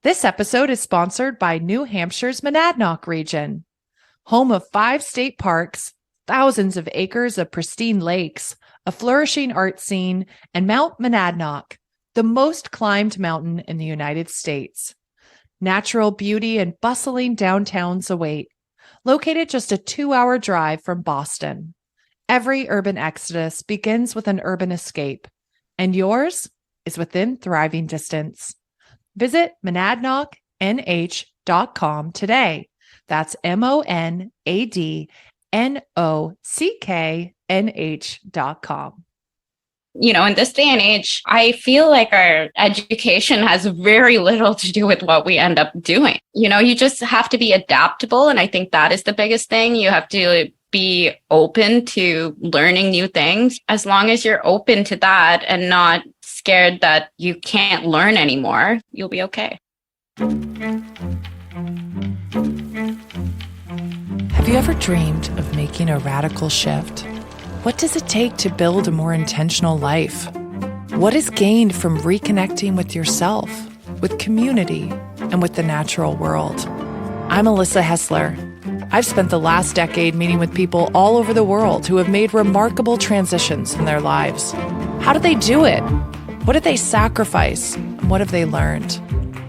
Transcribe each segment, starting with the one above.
This episode is sponsored by New Hampshire's Monadnock region, home of 5 state parks, thousands of acres of pristine lakes, a flourishing art scene, and Mount Monadnock, the most climbed mountain in the United States. Natural beauty and bustling downtowns await, located just a 2-hour drive from Boston. Every urban exodus begins with an urban escape, and yours is within thriving distance. Visit monadnocknh.com today. That's MONADNOCKNH.com. In this day and age, I feel like our education has very little to do with what we end up doing. You just have to be adaptable. And I think that is the biggest thing. You have to be open to learning new things. As long as you're open to that and not scared that you can't learn anymore, you'll be okay. Have you ever dreamed of making a radical shift? What does it take to build a more intentional life? What is gained from reconnecting with yourself, with community, and with the natural world? I'm Alyssa Hessler. I've spent the last decade meeting with people all over the world who have made remarkable transitions in their lives. How did they do it? What did they sacrifice? And what have they learned?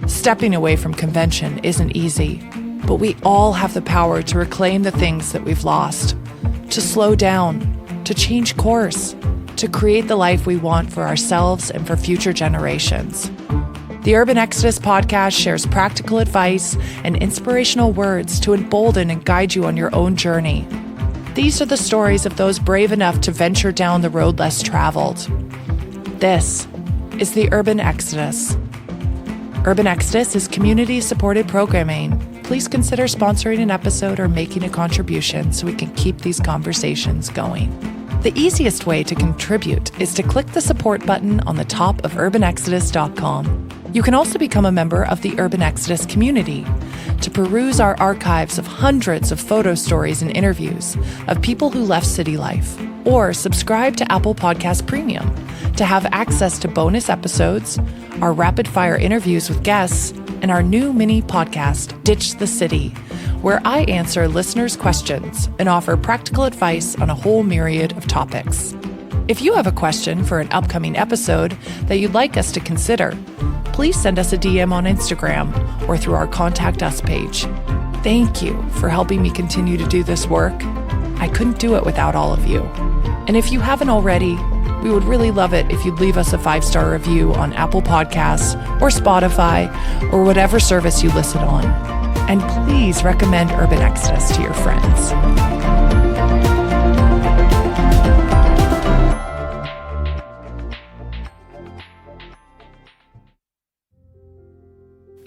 Stepping away from convention isn't easy, but we all have the power to reclaim the things that we've lost, to slow down, to change course, to create the life we want for ourselves and for future generations. The Urban Exodus podcast shares practical advice and inspirational words to embolden and guide you on your own journey. These are the stories of those brave enough to venture down the road less traveled. This is the Urban Exodus. Urban Exodus is community-supported programming. Please consider sponsoring an episode or making a contribution so we can keep these conversations going. The easiest way to contribute is to click the support button on the top of urbanexodus.com. You can also become a member of the Urban Exodus community to peruse our archives of hundreds of photo stories and interviews of people who left city life, or subscribe to Apple Podcast Premium to have access to bonus episodes, our rapid-fire interviews with guests, and our new mini podcast, Ditch the City, where I answer listeners' questions and offer practical advice on a whole myriad of topics. If you have a question for an upcoming episode that you'd like us to consider, please send us a DM on Instagram or through our Contact Us page. Thank you for helping me continue to do this work. I couldn't do it without all of you. And if you haven't already, we would really love it if you'd leave us a 5-star review on Apple Podcasts or Spotify or whatever service you listen on. And please recommend Urban Exodus to your friends.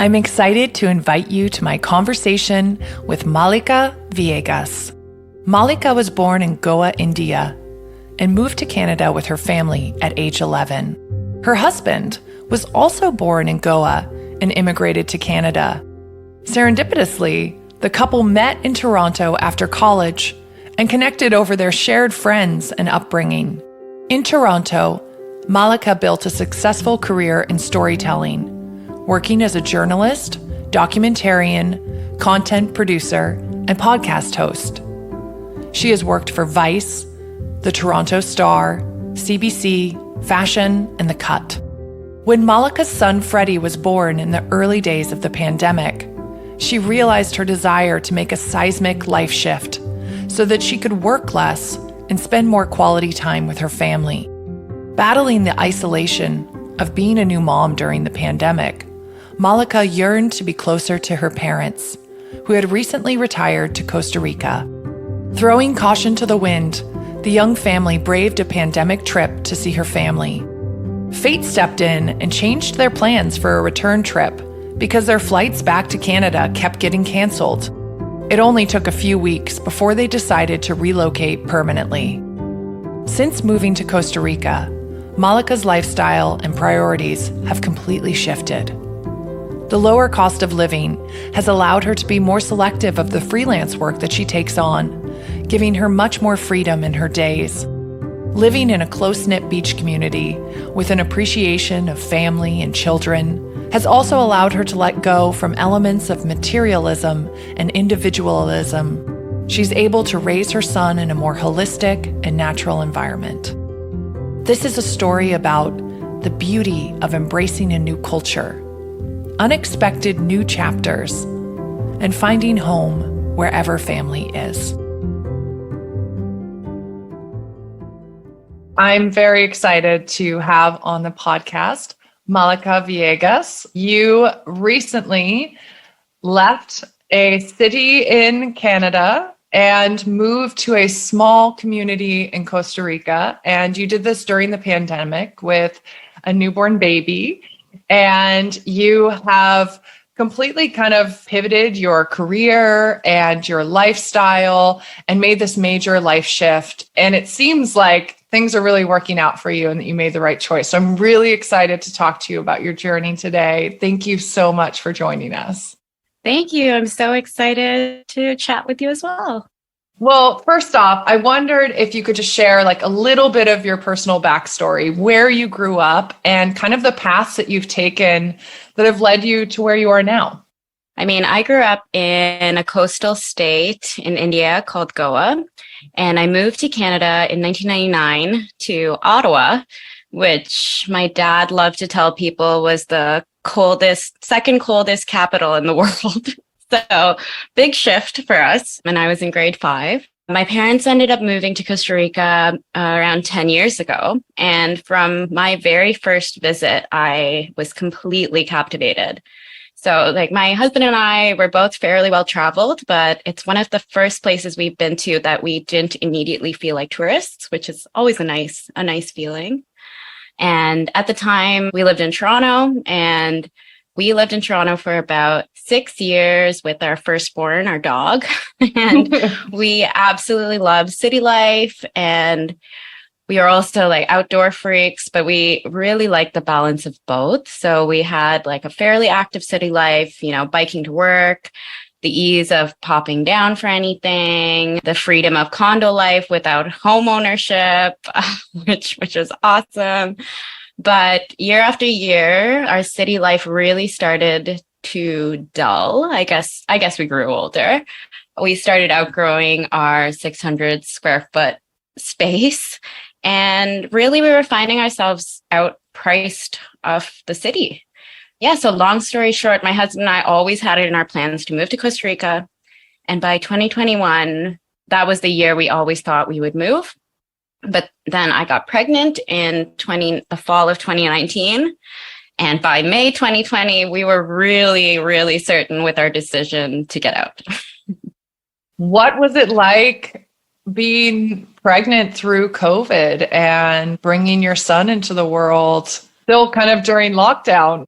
I'm excited to invite you to my conversation with Mallika Viegas. Mallika was born in Goa, India, and moved to Canada with her family at age 11. Her husband was also born in Goa and immigrated to Canada. Serendipitously, the couple met in Toronto after college and connected over their shared friends and upbringing. In Toronto, Mallika built a successful career in storytelling, working as a journalist, documentarian, content producer, and podcast host. She has worked for Vice, The Toronto Star, CBC, Fashion, and The Cut. When Mallika's son Freddie was born in the early days of the pandemic, she realized her desire to make a seismic life shift so that she could work less and spend more quality time with her family. Battling the isolation of being a new mom during the pandemic, Mallika yearned to be closer to her parents, who had recently retired to Costa Rica. Throwing caution to the wind, the young family braved a pandemic trip to see her family. Fate stepped in and changed their plans for a return trip because their flights back to Canada kept getting canceled. It only took a few weeks before they decided to relocate permanently. Since moving to Costa Rica, Mallika's lifestyle and priorities have completely shifted. The lower cost of living has allowed her to be more selective of the freelance work that she takes on, giving her much more freedom in her days. Living in a close-knit beach community with an appreciation of family and children, has also allowed her to let go from elements of materialism and individualism. She's able to raise her son in a more holistic and natural environment. This is a story about the beauty of embracing a new culture, unexpected new chapters, and finding home wherever family is. I'm very excited to have on the podcast Mallika Viegas. You recently left a city in Canada and moved to a small community in Costa Rica. And you did this during the pandemic with a newborn baby. And you have completely kind of pivoted your career and your lifestyle and made this major life shift. And it seems like things are really working out for you and that you made the right choice. So I'm really excited to talk to you about your journey today. Thank you so much for joining us. Thank you. I'm so excited to chat with you as well. Well, first off, I wondered if you could just share like a little bit of your personal backstory, where you grew up and kind of the paths that you've taken that have led you to where you are now. I mean, I grew up in a coastal state in India called Goa, and I moved to Canada in 1999 to Ottawa, which my dad loved to tell people was the second coldest capital in the world. So big shift for us when I was in grade 5. My parents ended up moving to Costa Rica around 10 years ago. And from my very first visit, I was completely captivated. So like my husband and I were both fairly well traveled, but it's one of the first places we've been to that we didn't immediately feel like tourists, which is always a nice feeling. And at the time we lived in Toronto, and we lived in Toronto for about 6 years with our firstborn, our dog. And we absolutely loved city life. And we are also like outdoor freaks, but we really liked the balance of both. So we had like a fairly active city life, biking to work, the ease of popping down for anything, the freedom of condo life without home ownership, which was awesome. But year after year, our city life really started to dull. I guess we grew older. We started outgrowing our 600 square foot space. And really, we were finding ourselves outpriced of the city. Yeah, so long story short, my husband and I always had it in our plans to move to Costa Rica. And by 2021, that was the year we always thought we would move. But then I got pregnant in the fall of 2019. And by May 2020, we were really, really certain with our decision to get out. What was it like being pregnant through COVID and bringing your son into the world still kind of during lockdown?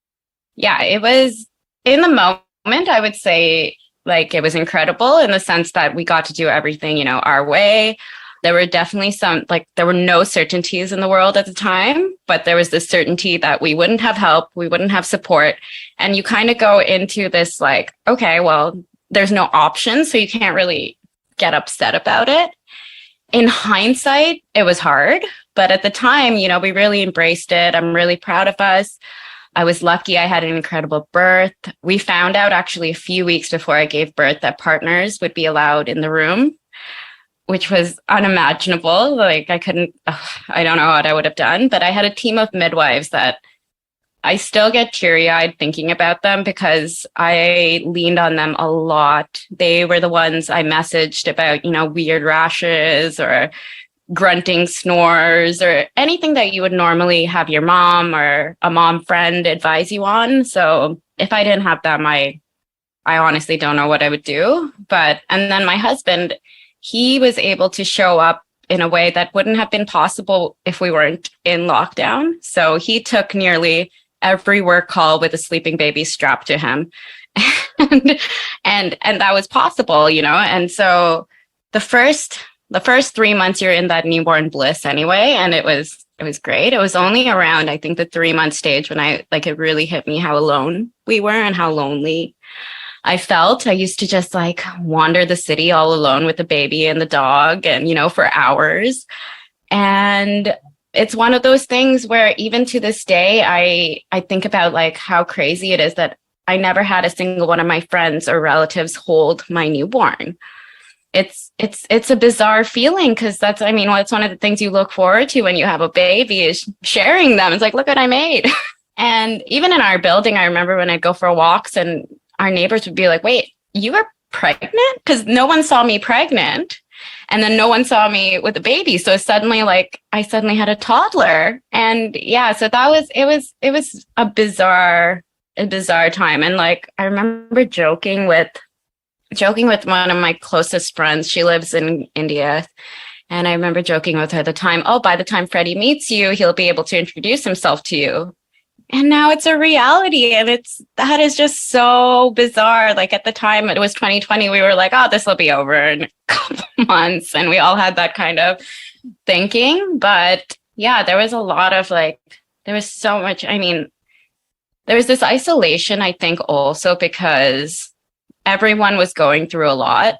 Yeah, it was in the moment, I would say like it was incredible in the sense that we got to do everything, our way. There were definitely there were no certainties in the world at the time, but there was this certainty that we wouldn't have help, we wouldn't have support. And you kind of go into this like, okay, well, there's no option, so you can't really get upset about it. In hindsight, it was hard, but at the time, we really embraced it. I'm really proud of us. I was lucky. I had an incredible birth. We found out actually a few weeks before I gave birth that partners would be allowed in the room, which was unimaginable. Like I don't know what I would have done, but I had a team of midwives that I still get teary-eyed thinking about them because I leaned on them a lot. They were the ones I messaged about, weird rashes or grunting snores or anything that you would normally have your mom or a mom friend advise you on. So if I didn't have them, I honestly don't know what I would do. And then my husband, he was able to show up in a way that wouldn't have been possible if we weren't in lockdown. So he took nearly every work call with a sleeping baby strapped to him. and that was possible, And so the first 3 months you're in that newborn bliss anyway. And it was great. It was only around, I think, the 3-month stage when it really hit me how alone we were and how lonely I felt. I used to just wander the city all alone with the baby and the dog and, for hours. And it's one of those things where even to this day, I think about like how crazy it is that I never had a single one of my friends or relatives hold my newborn. It's a bizarre feeling because that's one of the things you look forward to when you have a baby is sharing them. It's like, look what I made. And even in our building, I remember when I'd go for walks and our neighbors would be like, wait, you were pregnant? Because no one saw me pregnant. And then no one saw me with a baby. So suddenly, like, I suddenly had a toddler. And yeah, so it was a bizarre time. And like, I remember joking with one of my closest friends. She lives in India. And I remember joking with her at the time, oh, by the time Freddie meets you, he'll be able to introduce himself to you. And now it's a reality. And that is just so bizarre. Like at the time, it was 2020. We were like, oh, this will be over in a couple months. And we all had that kind of thinking. But yeah, there was a lot of there was so much. There was this isolation, I think, also because everyone was going through a lot.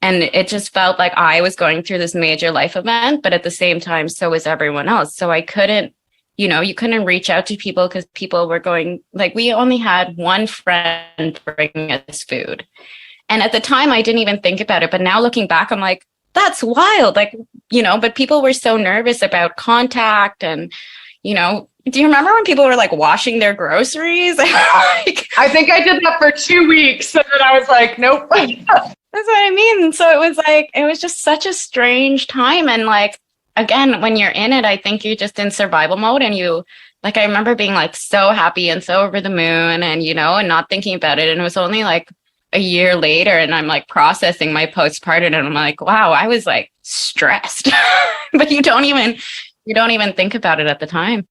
And it just felt like I was going through this major life event. But at the same time, so was everyone else. So I couldn't. You couldn't reach out to people because people were going, like, we only had one friend bring us food. And at the time, I didn't even think about it. But now looking back, I'm like, that's wild. Like, but people were so nervous about contact. And, do you remember when people were like washing their groceries? I think I did that for 2 weeks. And then I was like, nope. That's what I mean. So it was just such a strange time. And like, again, when you're in it, I think you're just in survival mode and I remember being like so happy and so over the moon and, and not thinking about it. And it was only like a year later and I'm like processing my postpartum and I'm like, wow, I was like stressed, but you don't even think about it at the time.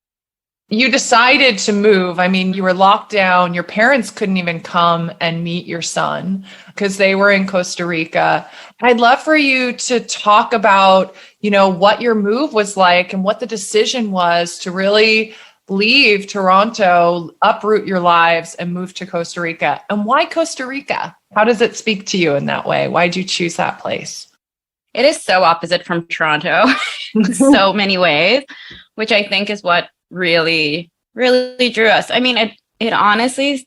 You decided to move. You were locked down. Your parents couldn't even come and meet your son because they were in Costa Rica. I'd love for you to talk about, what your move was like and what the decision was to really leave Toronto, uproot your lives and move to Costa Rica. And why Costa Rica? How does it speak to you in that way? Why did you choose that place? It is so opposite from Toronto in so many ways, which I think is what really, really drew us. It honestly,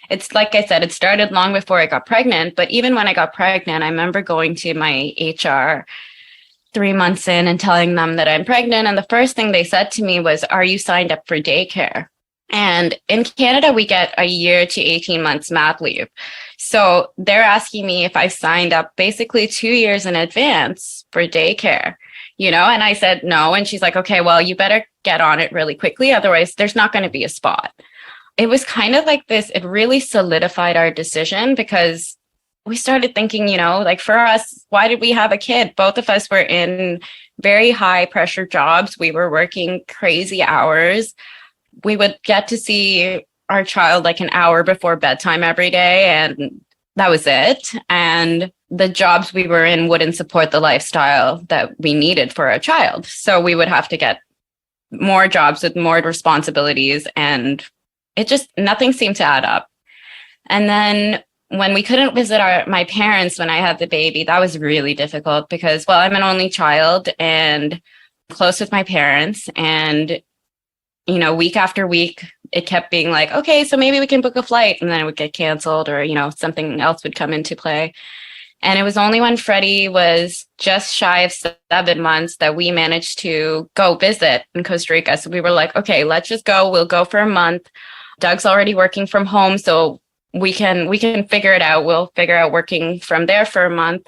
it's like I said, it started long before I got pregnant. But even when I got pregnant, I remember going to my HR 3 months in and telling them that I'm pregnant. And the first thing they said to me was, are you signed up for daycare? And in Canada, we get a year to 18 months mat leave. So they're asking me if I signed up basically 2 years in advance for daycare. And I said no. And she's like, okay, well, you better get on it really quickly. Otherwise, there's not going to be a spot. It was kind of like this. It really solidified our decision because we started thinking, for us, why did we have a kid? Both of us were in very high pressure jobs. We were working crazy hours. We would get to see our child like an hour before bedtime every day. And that was it. And the jobs we were in wouldn't support the lifestyle that we needed for a child. So we would have to get more jobs with more responsibilities. And nothing seemed to add up. And then when we couldn't visit my parents when I had the baby, that was really difficult because, well, I'm an only child and close with my parents. And, week after week, it kept being like, okay, so maybe we can book a flight. And then it would get canceled or, something else would come into play. And it was only when Freddie was just shy of 7 months that we managed to go visit in Costa Rica. So we were like, okay, let's just go. We'll go for a month. Doug's already working from home, so we can figure it out. We'll figure out working from there for a month.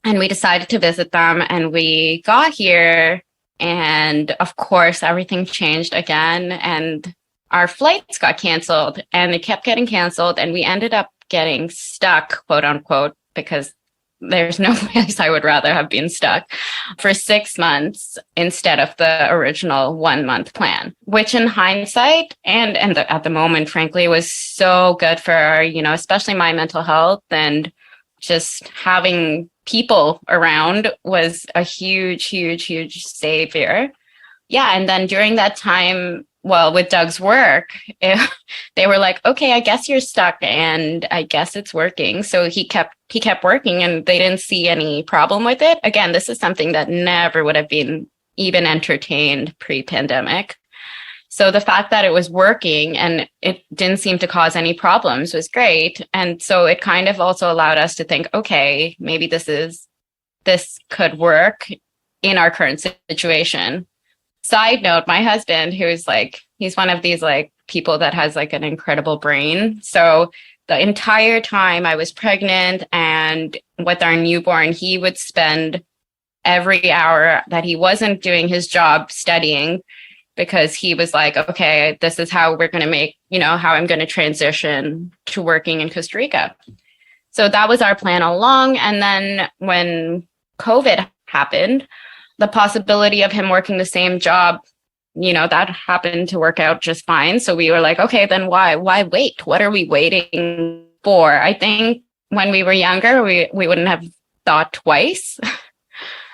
And we decided to visit them and we got here. And of course, everything changed again and our flights got canceled and they kept getting canceled. And we ended up getting stuck, quote unquote, because there's no place I would rather have been stuck for 6 months instead of the original 1 month plan, which in hindsight and at the moment, frankly, was so good for, especially my mental health and just having people around was a huge, huge, huge savior. Yeah. And then during that time, well, with Doug's work, they were like, okay, I guess you're stuck and I guess it's working. So he kept working and they didn't see any problem with it. Again, this is something that never would have been even entertained pre-pandemic. So the fact that it was working and it didn't seem to cause any problems was great. And so it kind of also allowed us to think, okay, maybe this could work in our current situation. Side note, my husband, who's like, he's one of these like people that has like an incredible brain. So the entire time I was pregnant and with our newborn, he would spend every hour that he wasn't doing his job studying, because he was like, okay, this is how we're going to make, how I'm going to transition to working in Costa Rica. So that was our plan all along. And then when COVID happened, the possibility of him working the same job, that happened to work out just fine. So we were like, okay, then why wait? What are we waiting for? I think when we were younger, we wouldn't have thought twice.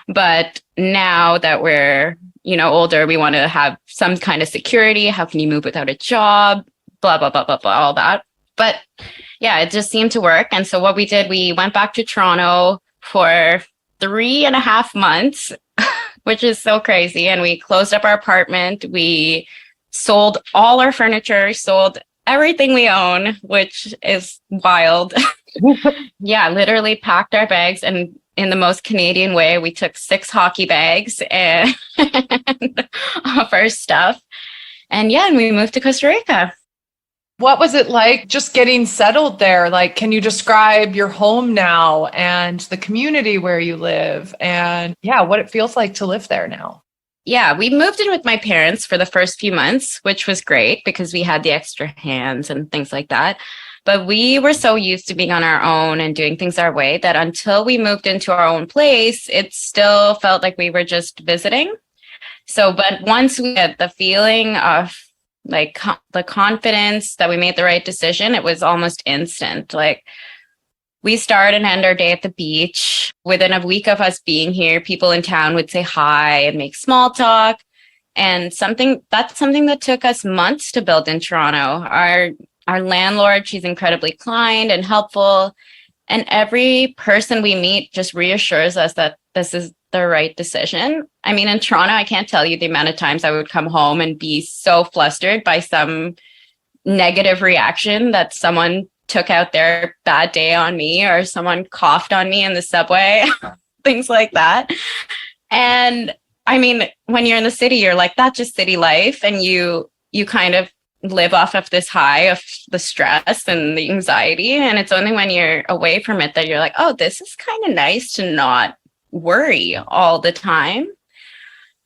But now that we're, older, we want to have some kind of security. How can you move without a job? Blah, blah, blah, blah, blah, all that. But yeah, it just seemed to work. And so what we did, we went back to Toronto for 3.5 months, which is so crazy. And we closed up our apartment. We sold all our furniture, sold everything we own, which is wild. Yeah, literally packed our bags, and in the most Canadian way, we took 6 hockey bags and of our stuff. And we moved to Costa Rica. What was it like just getting settled there? Like, can you describe your home now and the community where you live and what it feels like to live there now? Yeah, we moved in with my parents for the first few months, which was great because we had the extra hands and things like that. But we were so used to being on our own and doing things our way that until we moved into our own place, it still felt like we were just visiting. So, but once we had the feeling of like the confidence that we made the right decision, it was almost instant. Like, we start and end our day at the beach. Within a week of us being here, people in town would say hi and make small talk. And that's something that took us months to build in Toronto. Our landlord, she's incredibly kind and helpful. And every person we meet just reassures us that this is the right decision. I mean, in Toronto, I can't tell you the amount of times I would come home and be so flustered by some negative reaction that someone took out their bad day on me or someone coughed on me in the subway, things like that. And I mean, when you're in the city, you're like, that's just city life. And you kind of live off of this high of the stress and the anxiety. And it's only when you're away from it that you're like, oh, this is kind of nice to not worry all the time.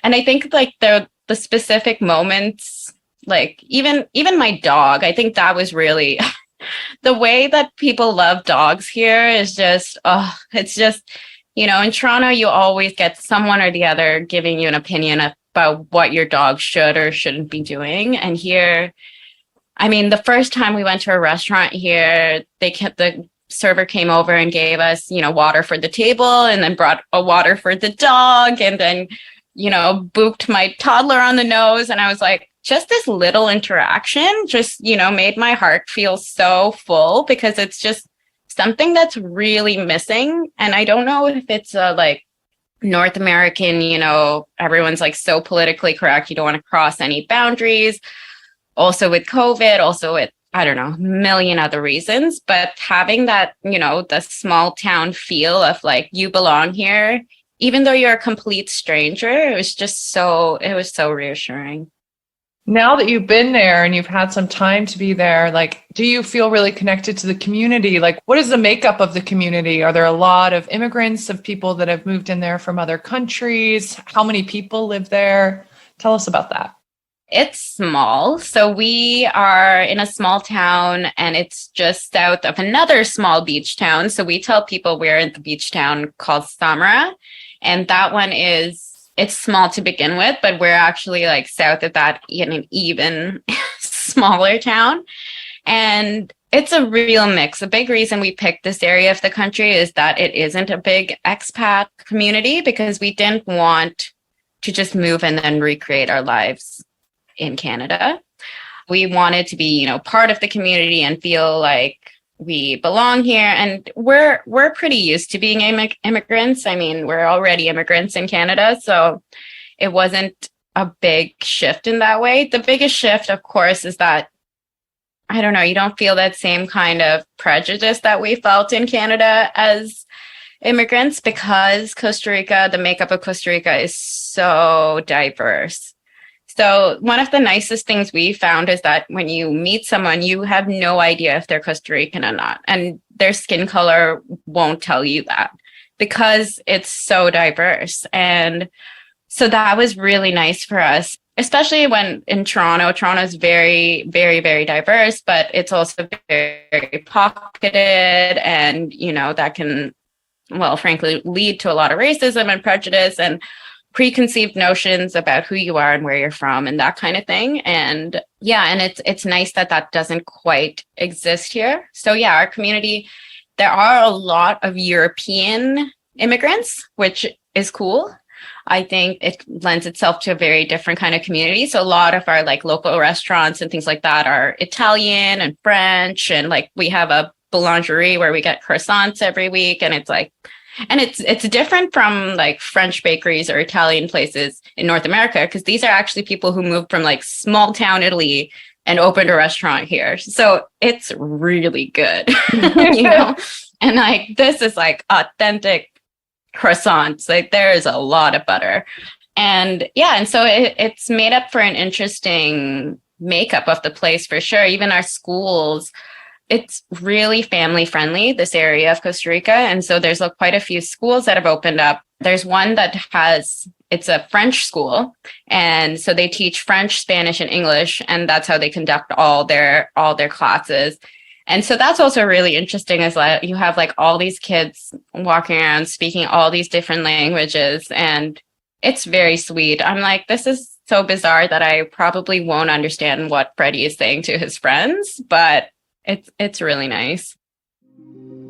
And I think like the specific moments, like even my dog, I think that was really the way that people love dogs here is just, it's just, in Toronto, you always get someone or the other giving you an opinion about what your dog should or shouldn't be doing. And here, I mean, the first time we went to a restaurant here, the server came over and gave us, water for the table and then brought a water for the dog and then, booped my toddler on the nose. And I was like, just this little interaction just, made my heart feel so full because it's just something that's really missing. And I don't know if it's like North American, everyone's like so politically correct. You don't want to cross any boundaries. Also with COVID, also with, I don't know, a million other reasons. But having that, the small town feel of like you belong here, even though you're a complete stranger, it was so reassuring. Now that you've been there and you've had some time to be there, like, do you feel really connected to the community? Like, what is the makeup of the community? Are there a lot of immigrants, of people that have moved in there from other countries? How many people live there? Tell us about that. It's small. So we are in a small town and it's just south of another small beach town. So we tell people we're in the beach town called Samara. And that one it's small to begin with, but we're actually like south of that in an even smaller town. And it's a real mix. A big reason we picked this area of the country is that it isn't a big expat community because we didn't want to just move and then recreate our lives in Canada. We wanted to be, part of the community and feel like we belong here. And we're pretty used to being immigrants. I mean, we're already immigrants in Canada. So it wasn't a big shift in that way. The biggest shift, of course, is that, I don't know, you don't feel that same kind of prejudice that we felt in Canada as immigrants, because Costa Rica, the makeup of Costa Rica is so diverse. So one of the nicest things we found is that when you meet someone, you have no idea if they're Costa Rican or not. And their skin color won't tell you that, because it's so diverse. And so that was really nice for us, especially when in Toronto. Toronto is very, very, very diverse, but it's also very pocketed. And, you know, that can, well, frankly, lead to a lot of racism and prejudice and preconceived notions about who you are and where you're from and that kind of thing. And yeah, and it's nice that that doesn't quite exist here. So yeah, our community, there are a lot of European immigrants, which is cool. I think it lends itself to a very different kind of community. So a lot of our like local restaurants and things like that are Italian and French. And like we have a boulangerie where we get croissants every week. And it's like, and it's different from like French bakeries or Italian places in North America, because these are actually people who moved from like small town Italy and opened a restaurant here. So it's really good, you know, and like this is like authentic croissants. Like there is a lot of butter. And yeah, and so it's made up for an interesting makeup of the place for sure. Even our schools, it's really family friendly, this area of Costa Rica. And so there's quite a few schools that have opened up. There's one that it's a French school. And so they teach French, Spanish, and English. And that's how they conduct all their classes. And so that's also really interesting, is that you have like all these kids walking around speaking all these different languages. And it's very sweet. I'm like, this is so bizarre that I probably won't understand what Freddie is saying to his friends, but it's really nice.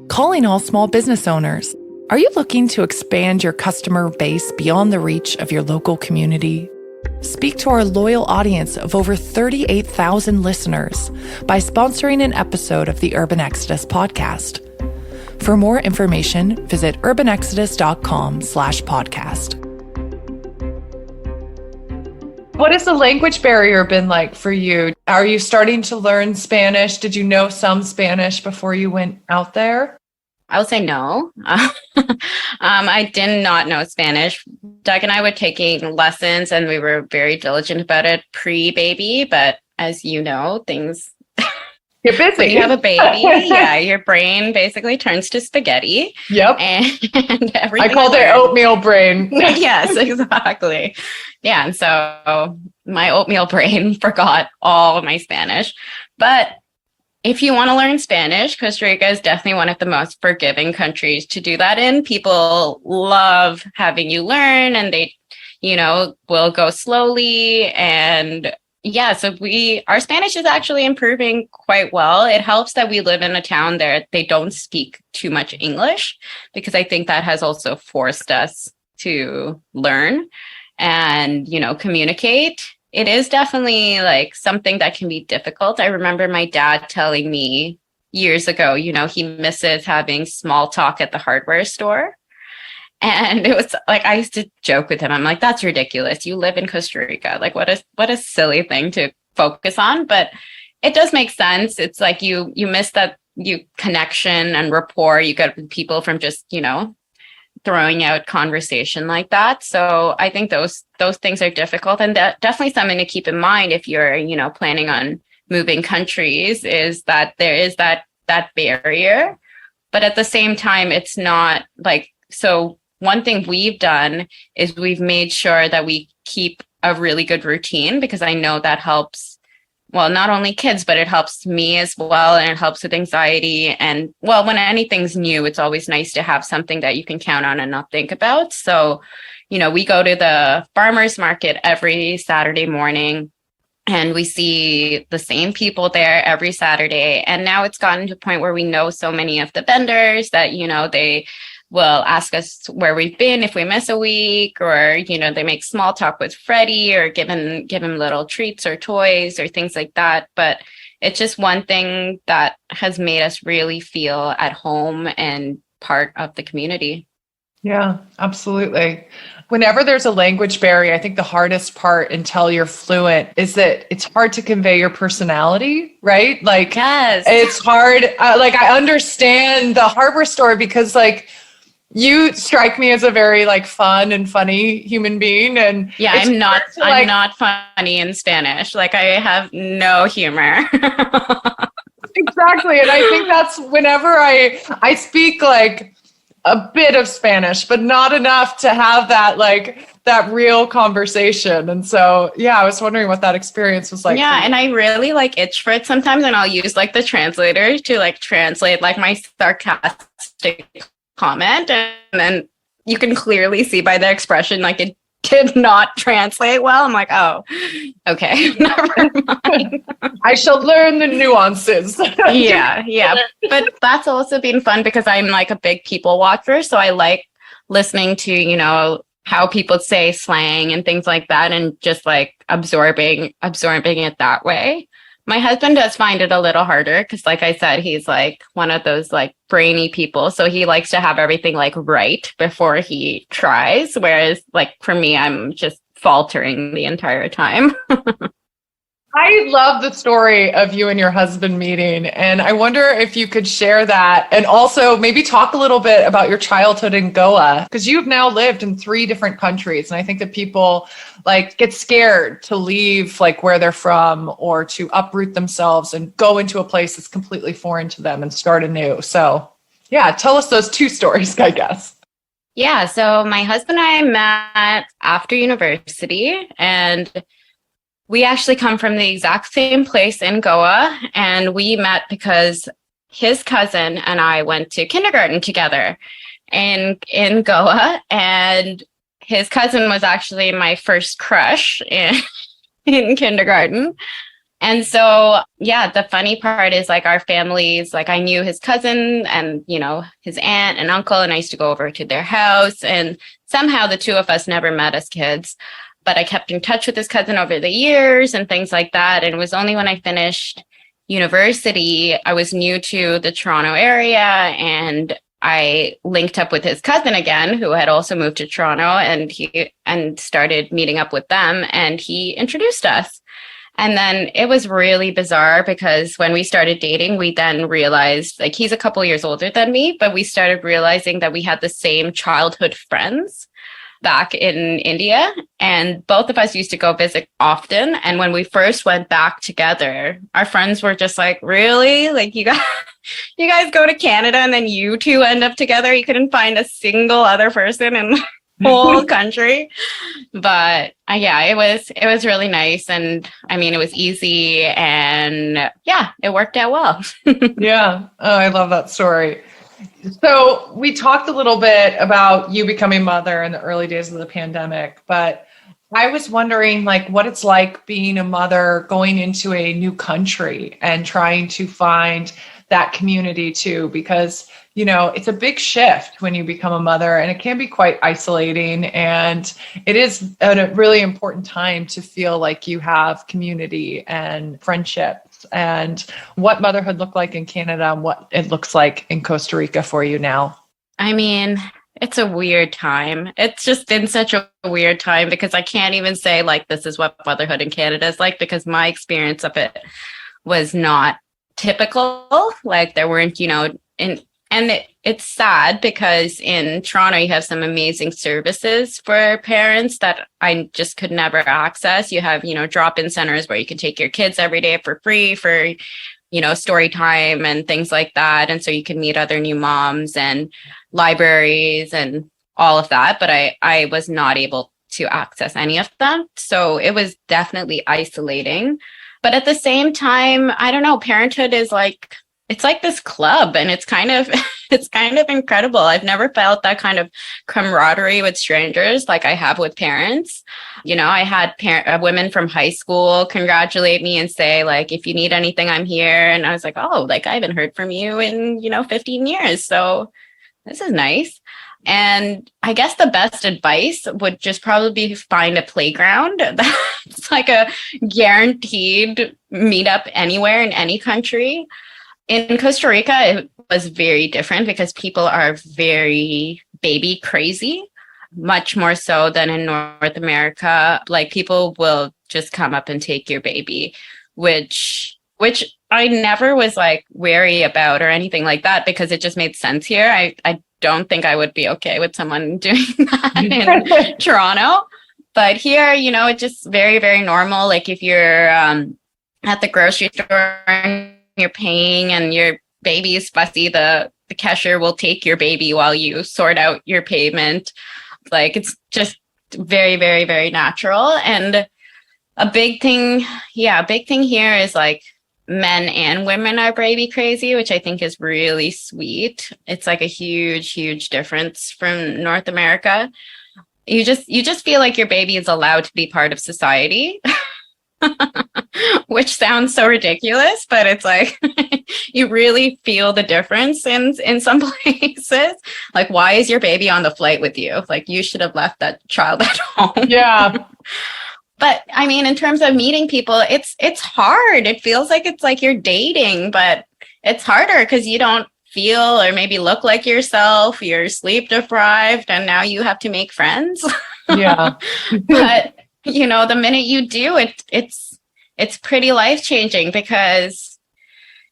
Calling all small business owners. Are you looking to expand your customer base beyond the reach of your local community? Speak to our loyal audience of over 38,000 listeners by sponsoring an episode of the Urban Exodus podcast. For more information, visit urbanexodus.com/podcast. What has the language barrier been like for you? Are you starting to learn Spanish? Did you know some Spanish before you went out there? I would say no. I did not know Spanish. Doug and I were taking lessons and we were very diligent about it pre-baby. But as you know, things... You're busy. When you have a baby, yeah, your brain basically turns to spaghetti. Yep. And everything. I called it oatmeal brain. Yes, exactly. Yeah. And so my oatmeal brain forgot all of my Spanish. But if you want to learn Spanish, Costa Rica is definitely one of the most forgiving countries to do that in. People love having you learn, and they, you know, will go slowly. And yeah, so our Spanish is actually improving quite well. It helps that we live in a town there. They don't speak too much English, because I think that has also forced us to learn and, you know, communicate. It is definitely like something that can be difficult. I remember my dad telling me years ago, you know, he misses having small talk at the hardware store. And it was like, I used to joke with him. I'm like, that's ridiculous. You live in Costa Rica. Like, what a silly thing to focus on. But it does make sense. It's like you miss that connection and rapport you get with people from just, you know, throwing out conversation like that. So I think those things are difficult, and definitely something to keep in mind if you're, you know, planning on moving countries, is that there is that barrier. But at the same time, it's not like, so one thing we've done is we've made sure that we keep a really good routine, because I know that helps, well, not only kids, but it helps me as well. And it helps with anxiety. And well, when anything's new, it's always nice to have something that you can count on and not think about. So, you know, we go to the farmers market every Saturday morning, and we see the same people there every Saturday. And now it's gotten to a point where we know so many of the vendors that, you know, they will ask us where we've been if we miss a week, or, you know, they make small talk with Freddie, or give him little treats or toys or things like that. But it's just one thing that has made us really feel at home and part of the community. Yeah, absolutely. Whenever there's a language barrier, I think the hardest part until you're fluent is that it's hard to convey your personality, right? Like, Yes. it's hard. Like, I understand the harbor story because, like, you strike me as a very like fun and funny human being, and Yeah, it's hard to, I'm like, not funny in Spanish. Like I have no humor. exactly. And I think that's whenever I speak like a bit of Spanish, but not enough to have that like that real conversation. And so, yeah, I was wondering what that experience was like. Yeah, and I really like itch for it sometimes, and I'll use like the translator to like translate like my sarcastic comment, and then you can clearly see by the expression like it did not translate well. I'm like, oh, okay, never mind. I shall learn the nuances. Yeah. But that's also been fun because I'm like a big people watcher. So I like listening to, how people say slang and things like that and just like absorbing it that way. My husband does find it a little harder because, like I said, he's like one of those like brainy people. So he likes to have everything like right before he tries. Whereas like for me, I'm just faltering the entire time. I love the story of you and your husband meeting. And I wonder if you could share that and also maybe talk a little bit about your childhood in Goa, because you've now lived in 3 different countries. And I think that people like get scared to leave like where they're from or to uproot themselves and go into a place that's completely foreign to them and start anew. So yeah, tell us those 2 stories, I guess. Yeah. So my husband and I met after university, and we actually come from the exact same place in Goa, and we met because his cousin and I went to kindergarten together in Goa, and his cousin was actually my first crush in kindergarten. And so, yeah, the funny part is like our families, like I knew his cousin and, his aunt and uncle, and I used to go over to their house, and somehow the 2 of us never met as kids. But I kept in touch with his cousin over the years and things like that. And it was only when I finished university, I was new to the Toronto area, and I linked up with his cousin again, who had also moved to Toronto, and started meeting up with them, and he introduced us. And then it was really bizarre because when we started dating, we then realized, like, he's a couple years older than me, but we started realizing that we had the same childhood friends back in India, and both of us used to go visit often. And when we first went back together, our friends were just like, really? Like you guys go to Canada and then you 2 end up together? You couldn't find a single other person in the whole country. But yeah, it was really nice. And I mean, it was easy, and yeah, it worked out well. Yeah. Oh, I love that story. So we talked a little bit about you becoming mother in the early days of the pandemic, but I was wondering like what it's like being a mother going into a new country and trying to find that community too, because, it's a big shift when you become a mother, and it can be quite isolating. And it is a really important time to feel like you have community and friendships, and what motherhood looked like in Canada and what it looks like in Costa Rica for you now. I mean, it's a weird time. It's just been such a weird time because I can't even say like this is what motherhood in Canada is like, because my experience of it was not typical. Like there weren't, it's sad because in Toronto, you have some amazing services for parents that I just could never access. You have, drop-in centers where you can take your kids every day for free for, story time and things like that. And so you can meet other new moms, and libraries and all of that. But I was not able to access any of them. So it was definitely isolating. But at the same time, I don't know, parenthood is like, it's like this club, and it's kind of incredible. I've never felt that kind of camaraderie with strangers like I have with parents. I had women from high school congratulate me and say like, if you need anything, I'm here. And I was like, oh, like I haven't heard from you in, 15 years. So this is nice. And I guess the best advice would just probably be find a playground that's like a guaranteed meetup anywhere in any country. In Costa Rica, it was very different because people are very baby crazy, much more so than in North America. Like people will just come up and take your baby, which I never was like wary about or anything like that because it just made sense here. I don't think I would be okay with someone doing that in Toronto. But here, it's just very, very normal. Like if you're at the grocery store and you're paying and your baby is fussy, the cashier will take your baby while you sort out your payment. Like it's just very, very, very natural. And a big thing here is like men and women are baby crazy, which I think is really sweet. It's like a huge, huge difference from North America. You just feel like your baby is allowed to be part of society, which sounds so ridiculous, but it's like you really feel the difference in some places. Like, why is your baby on the flight with you? Like, you should have left that child at home. Yeah. But I mean, in terms of meeting people, it's hard. It feels like it's like you're dating, but it's harder because you don't feel or maybe look like yourself. You're sleep deprived, and now you have to make friends. Yeah. But the minute you do it's pretty life changing because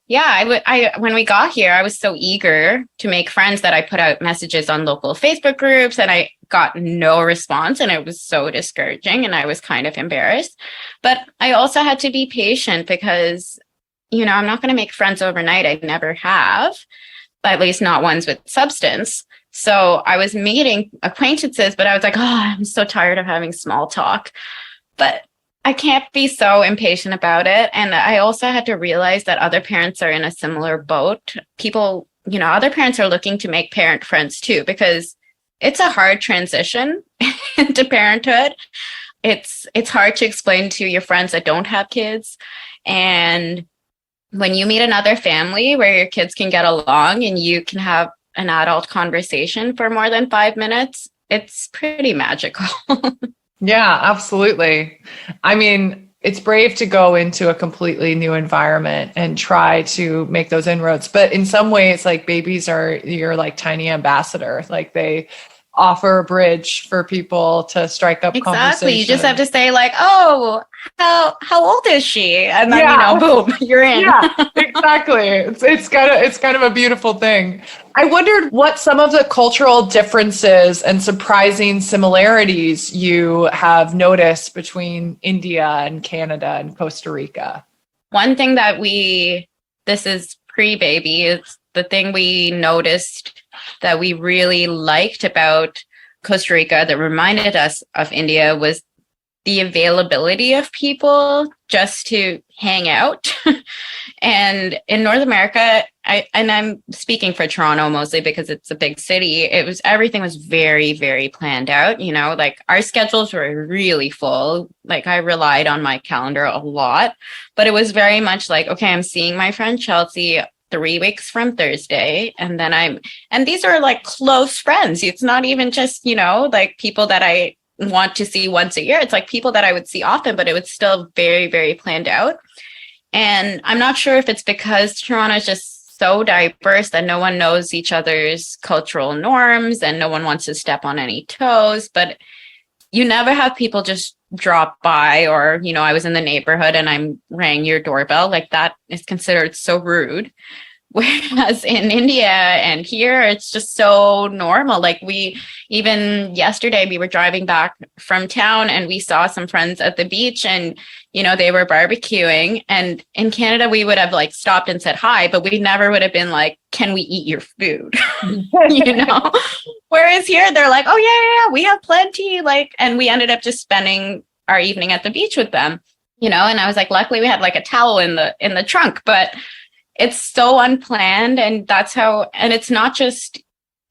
when we got here, I was so eager to make friends that I put out messages on local Facebook groups and I got no response, and it was so discouraging and I was kind of embarrassed. But I also had to be patient because, I'm not going to make friends overnight. I never have, at least not ones with substance. So I was meeting acquaintances, but I was like, oh, I'm so tired of having small talk. But I can't be so impatient about it. And I also had to realize that other parents are in a similar boat. People, other parents are looking to make parent friends too, because it's a hard transition into parenthood. It's hard to explain to your friends that don't have kids. And when you meet another family where your kids can get along and you can have an adult conversation for more than 5 minutes, it's pretty magical. Yeah, absolutely. I mean, it's brave to go into a completely new environment and try to make those inroads. But in some ways, like babies are your like tiny ambassador. Like they offer a bridge for people to strike up conversation. Exactly. You just have to say like, oh, how old is she? And then, boom, you're in. Yeah, exactly. It's kind of a beautiful thing. I wondered what some of the cultural differences and surprising similarities you have noticed between India and Canada and Costa Rica. One thing that this is pre-baby, is the thing we noticed that we really liked about Costa Rica that reminded us of India was the availability of people just to hang out. And in North America, I'm speaking for Toronto mostly because it's a big city, everything was very, very planned out. Like our schedules were really full. Like I relied on my calendar a lot, but it was very much like, okay, I'm seeing my friend Chelsea 3 weeks from Thursday. And then and these are like close friends. It's not even just, like people that I want to see once a year. It's like people that I would see often, but it was still very, very planned out. And I'm not sure if it's because Toronto is just so diverse that no one knows each other's cultural norms and no one wants to step on any toes, but you never have people just drop by or, I was in the neighborhood and I rang your doorbell. Like that is considered so rude. Whereas in India and here, it's just so normal. Like even yesterday, we were driving back from town and we saw some friends at the beach and, they were barbecuing. And in Canada, we would have like stopped and said hi, but we never would have been like, can we eat your food? Whereas here, they're like, oh yeah, we have plenty. And we ended up just spending our evening at the beach with them, and I was like, luckily we had like a towel in the trunk, but it's so unplanned. And and it's not just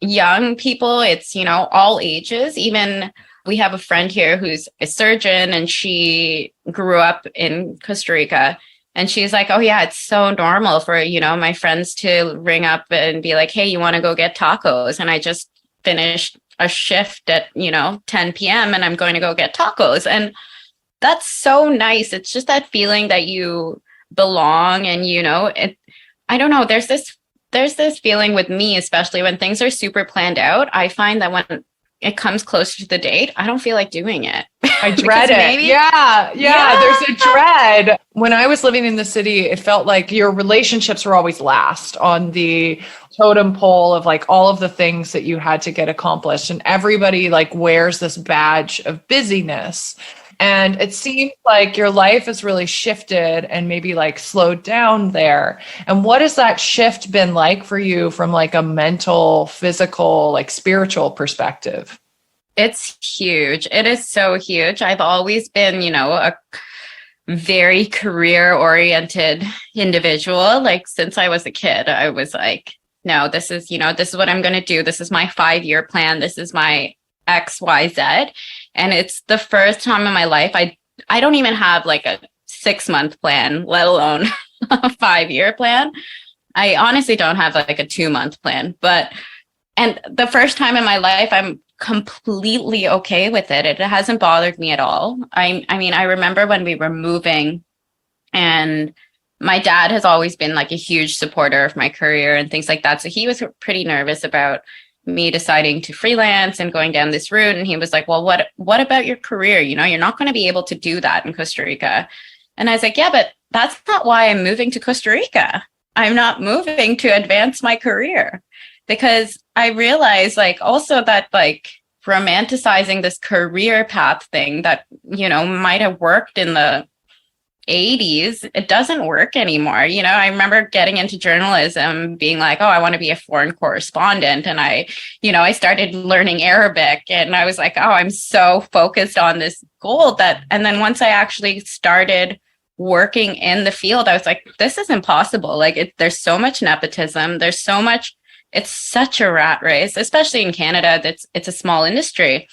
young people, it's, all ages. Even we have a friend here who's a surgeon and she grew up in Costa Rica. And she's like, oh yeah, it's so normal for, my friends to ring up and be like, hey, you want to go get tacos? And I just finished a shift at, 10 p.m. and I'm going to go get tacos. And that's so nice. It's just that feeling that you belong and, I don't know, there's this there's this feeling with me, especially when things are super planned out. I find that when it comes closer to the date, I don't feel like doing it. I dread it. Yeah. There's a dread. When I was living in the city, it felt like your relationships were always last on the totem pole of like all of the things that you had to get accomplished. And everybody like wears this badge of busyness. And it seems like your life has really shifted and maybe like slowed down there. And what has that shift been like for you from like a mental, physical, like spiritual perspective? It's huge. It is so huge. I've always been, a very career-oriented individual. Like since I was a kid, I was like, no, this is what I'm going to do. This is my 5-year plan. This is my XYZ. And it's the first time in my life, I don't even have like a 6-month plan, let alone a 5-year plan. I honestly don't have like a 2-month plan, and the first time in my life, I'm completely okay with it. It hasn't bothered me at all. I mean, I remember when we were moving, and my dad has always been like a huge supporter of my career and things like that. So he was pretty nervous about me deciding to freelance and going down this route. And he was like, well, what about your career? You're not going to be able to do that in Costa Rica. And I was like, yeah, but that's not why I'm moving to Costa Rica. I'm not moving to advance my career, because I realized like also that like romanticizing this career path thing that, might have worked in the 80s, it doesn't work anymore. I remember getting into journalism being like, oh, I want to be a foreign correspondent. And I started learning Arabic, and I was like, oh, I'm so focused on this goal and then once I actually started working in the field, I was like, this is impossible. Like there's so much nepotism. There's so much, it's such a rat race, especially in Canada. It's a small industry.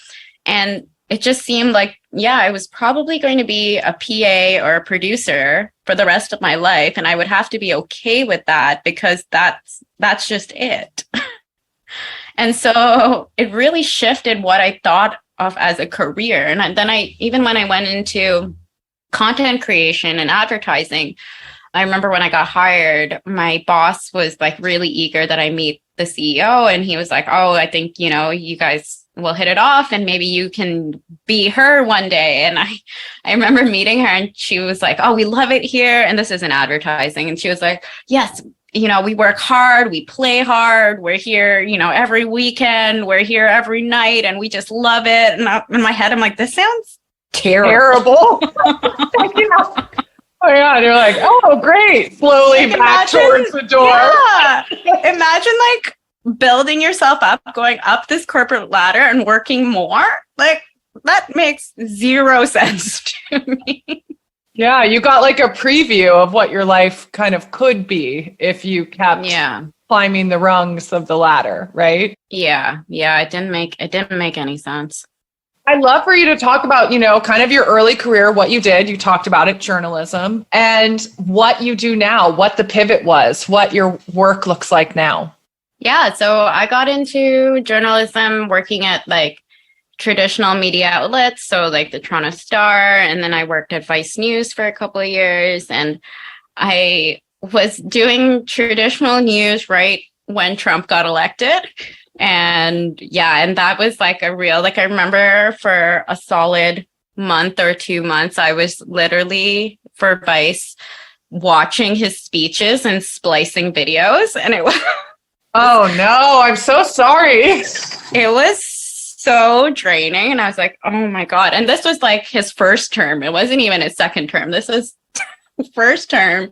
And it just seemed like, yeah, I was probably going to be a PA or a producer for the rest of my life. And I would have to be okay with that, because that's just it. And so it really shifted what I thought of as a career. And then even when I went into content creation and advertising, I remember when I got hired, my boss was like really eager that I meet the CEO. And he was like, oh, I think, you guys will hit it off and maybe you can be her one day. And I remember meeting her, and she was like, oh, we love it here. And this is in advertising. And she was like, yes, we work hard, we play hard. We're here, every weekend, we're here every night, and we just love it. And in my head, I'm like, this sounds terrible. Oh yeah, you're like, oh great. Slowly like, back towards the door. Yeah. Imagine like building yourself up, going up this corporate ladder and working more. Like that makes zero sense to me. Yeah, you got like a preview of what your life kind of could be if you kept climbing the rungs of the ladder, right? Yeah. It didn't make any sense. I'd love for you to talk about, kind of your early career, what you did. You talked about it, journalism, and what you do now, what the pivot was, what your work looks like now. Yeah. So I got into journalism working at like traditional media outlets. So like the Toronto Star, and then I worked at Vice News for a couple of years, and I was doing traditional news right when Trump got elected. And that was like a real, like I remember for a solid month or 2 months, I was literally for Vice watching his speeches and splicing videos. And it was, oh no, I'm so sorry. It was so draining. And I was like, oh my God. And this was like his first term. It wasn't even his second term. This was first term.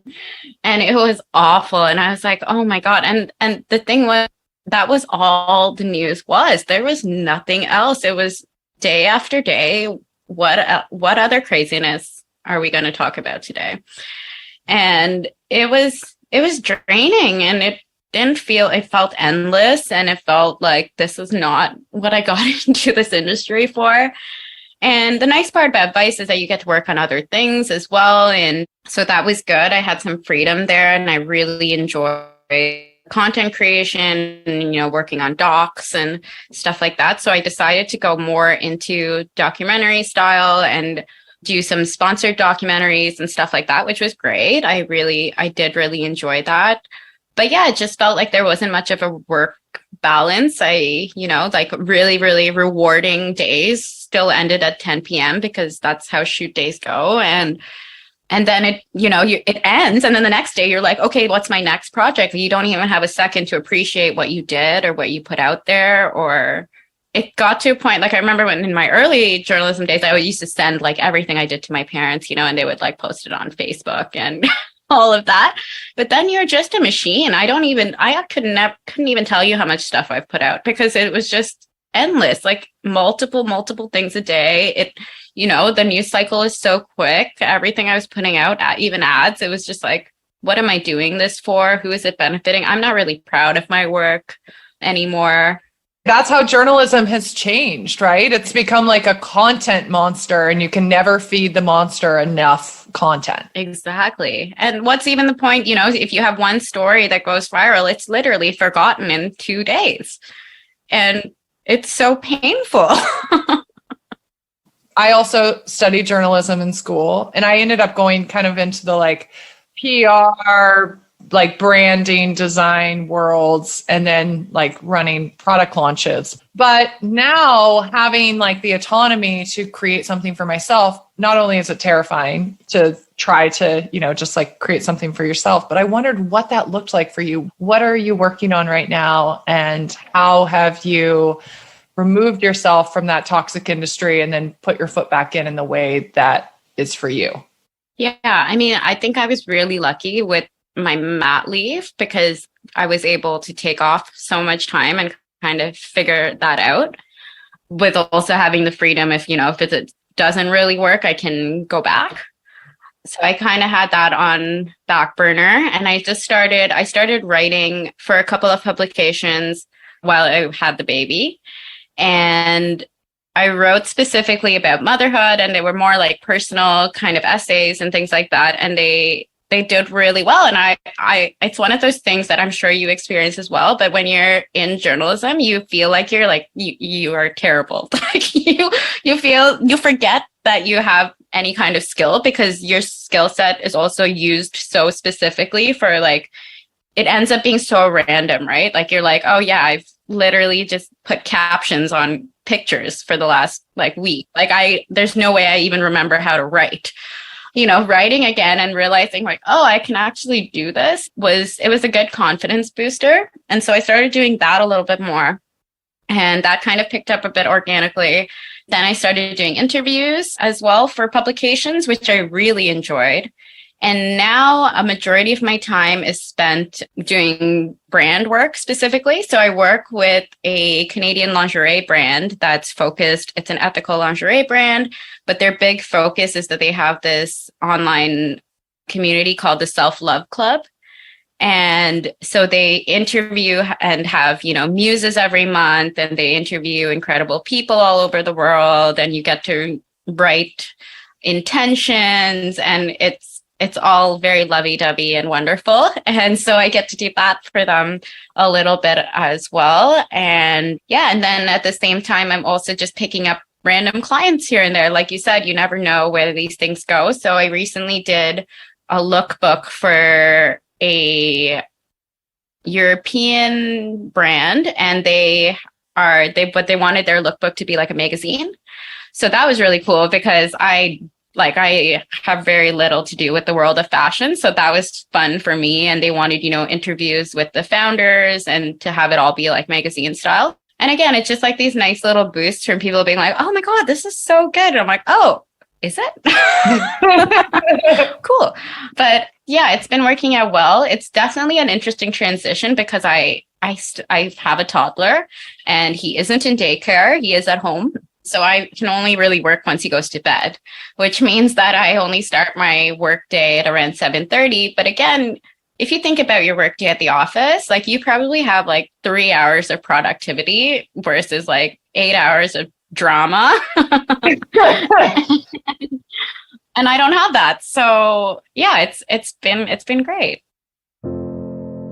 And it was awful. And I was like, oh my God. And the thing was, that was all the news was. There was nothing else. It was day after day. What other craziness are we going to talk about today? And it was draining, and it felt endless, and it felt like this is not what I got into this industry for. And the nice part about Vice is that you get to work on other things as well. And so that was good. I had some freedom there, and I really enjoyed content creation and, working on docs and stuff like that. So I decided to go more into documentary style and do some sponsored documentaries and stuff like that, which was great. I did really enjoy that. But yeah, it just felt like there wasn't much of a work balance. Like really, really rewarding days still ended at 10 p.m. because that's how shoot days go. And then it ends. And then the next day you're like, okay, what's my next project? You don't even have a second to appreciate what you did or what you put out there. Or it got to a point, like I remember when in my early journalism days, I used to send like everything I did to my parents, and they would like post it on Facebook and all of that. But then you're just a machine. I couldn't even tell you how much stuff I've put out because it was just endless, like multiple things a day. The news cycle is so quick. Everything I was putting out, even ads, it was just like, what am I doing this for? Who is it benefiting? I'm not really proud of my work anymore. That's how journalism has changed, right? It's become like a content monster and you can never feed the monster enough content. Exactly. And what's even the point, if you have one story that goes viral, it's literally forgotten in 2 days. And it's so painful. I also studied journalism in school and I ended up going kind of into the like PR, like branding, design worlds, and then like running product launches. But now having like the autonomy to create something for myself, not only is it terrifying to try to, just like create something for yourself, but I wondered what that looked like for you. What are you working on right now? And how have you removed yourself from that toxic industry and then put your foot back in the way that is for you? Yeah. I mean, I think I was really lucky with my mat leave because I was able to take off so much time and kind of figure that out, with also having the freedom if it doesn't really work, I can go back. So I kind of had that on back burner, and I started writing for a couple of publications while I had the baby. And I wrote specifically about motherhood, and they were more like personal kind of essays and things like that. And they did really well. And I it's one of those things that I'm sure you experience as well. But when you're in journalism, you feel like you are terrible. Like you forget that you have any kind of skill because your skill set is also used so specifically for like, it ends up being so random, right? Like you're like, oh yeah, I've literally just put captions on pictures for the last like week. Like there's no way I even remember how to write. Writing again and realizing like, oh, I can actually do this was a good confidence booster. And so I started doing that a little bit more. And that kind of picked up a bit organically. Then I started doing interviews as well for publications, which I really enjoyed. And now a majority of my time is spent doing brand work specifically. So I work with a Canadian lingerie brand that's focused. It's an ethical lingerie brand, but their big focus is that they have this online community called the Self-Love Club. And so they interview and have, muses every month, and they interview incredible people all over the world, and you get to write intentions, and it's all very lovey-dovey and wonderful. And so I get to do that for them a little bit as well. And yeah, and then at the same time, I'm also just picking up random clients here and there. Like you said, you never know where these things go. So I recently did a lookbook for a European brand, and they wanted their lookbook to be like a magazine. So that was really cool because I have very little to do with the world of fashion. So that was fun for me. And they wanted, interviews with the founders and to have it all be like magazine style. And again, it's just like these nice little boosts from people being like, oh my God, this is so good. And I'm like, oh, is it? Cool. But yeah, it's been working out well. It's definitely an interesting transition because I have a toddler and he isn't in daycare. He is at home. So I can only really work once he goes to bed, which means that I only start my work day at around 7:30. But again, if you think about your work day at the office, like you probably have like 3 hours of productivity versus like 8 hours of drama. And I don't have that. So yeah, it's been great.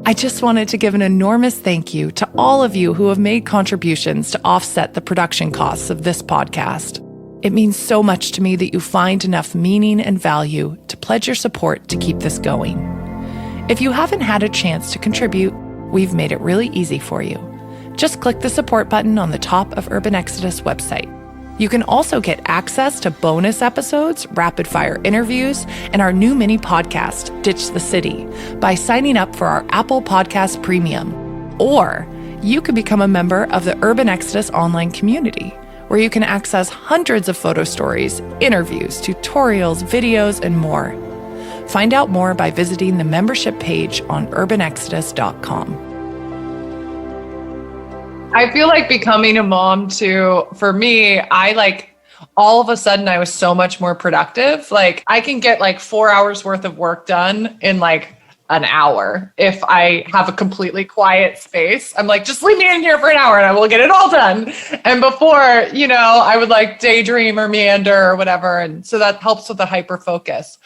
I just wanted to give an enormous thank you to all of you who have made contributions to offset the production costs of this podcast. It means so much to me that you find enough meaning and value to pledge your support to keep this going. If you haven't had a chance to contribute, we've made it really easy for you. Just click the support button on the top of Urban Exodus website. You can also get access to bonus episodes, rapid-fire interviews, and our new mini podcast, Ditch the City, by signing up for our Apple Podcast Premium. Or you can become a member of the Urban Exodus online community, where you can access hundreds of photo stories, interviews, tutorials, videos, and more. Find out more by visiting the membership page on urbanexodus.com. I feel like becoming a mom too, for me, all of a sudden I was so much more productive. Like I can get 4 hours worth of work done in an hour. If I have a completely quiet space, I'm like, just leave me in here for an hour and I will get it all done. And before, I would daydream or meander or whatever. And so that helps with the hyper focus.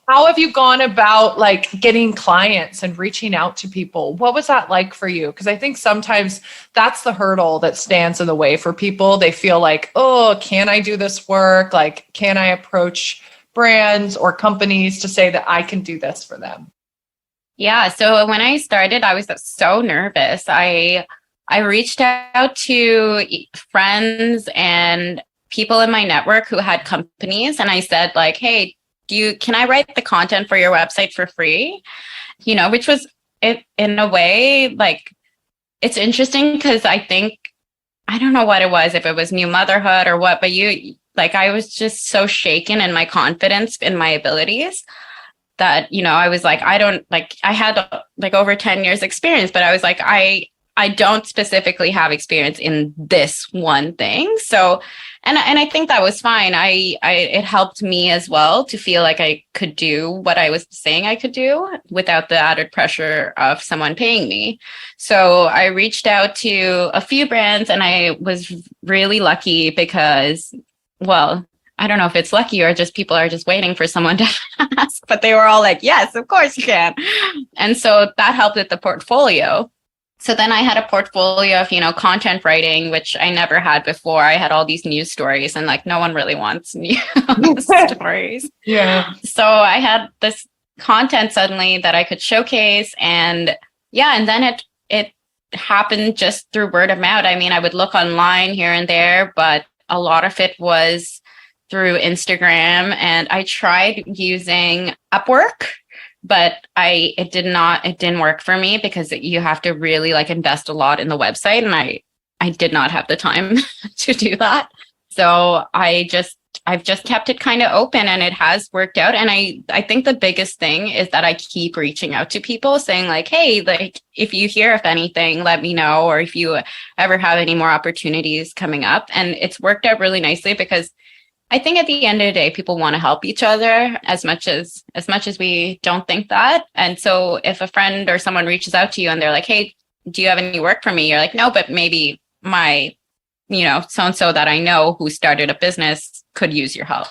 How have you gone about getting clients and reaching out to people? What was that like for you? Because I think sometimes that's the hurdle that stands in the way for people. They feel like, oh, can I do this work? Can I approach brands or companies to say that I can do this for them? Yeah. So when I started, I was so nervous. I reached out to friends and people in my network who had companies. And I said hey, can I write the content for your website for free? Which was it in a way, it's interesting because I don't know what it was, if it was new motherhood or what, but I was just so shaken in my confidence in my abilities that, I was I had over 10 years experience, but I was I don't specifically have experience in this one thing. So, and I think that was fine. It helped me as well to feel like I could do what I was saying I could do without the added pressure of someone paying me. So I reached out to a few brands and I was really lucky because, well, I don't know if it's lucky or just people are just waiting for someone to ask, but they were all like, yes, of course you can. And so that helped with the portfolio. So then I had a portfolio of, content writing, which I never had before. I had all these news stories and no one really wants news stories. Yeah. So I had this content suddenly that I could showcase. And then it happened just through word of mouth. I mean, I would look online here and there, but a lot of it was through Instagram. And I tried using Upwork, but it didn't work for me because you have to really invest a lot in the website. And I did not have the time to do that. So I've just kept it kind of open and it has worked out. And I think the biggest thing is that I keep reaching out to people saying hey, if you hear of anything, let me know. Or if you ever have any more opportunities coming up. And it's worked out really nicely because I think at the end of the day, people want to help each other as much as we don't think that. And so if a friend or someone reaches out to you and they're like, hey, do you have any work for me? You're like, no, but maybe my, so-and-so that I know who started a business could use your help.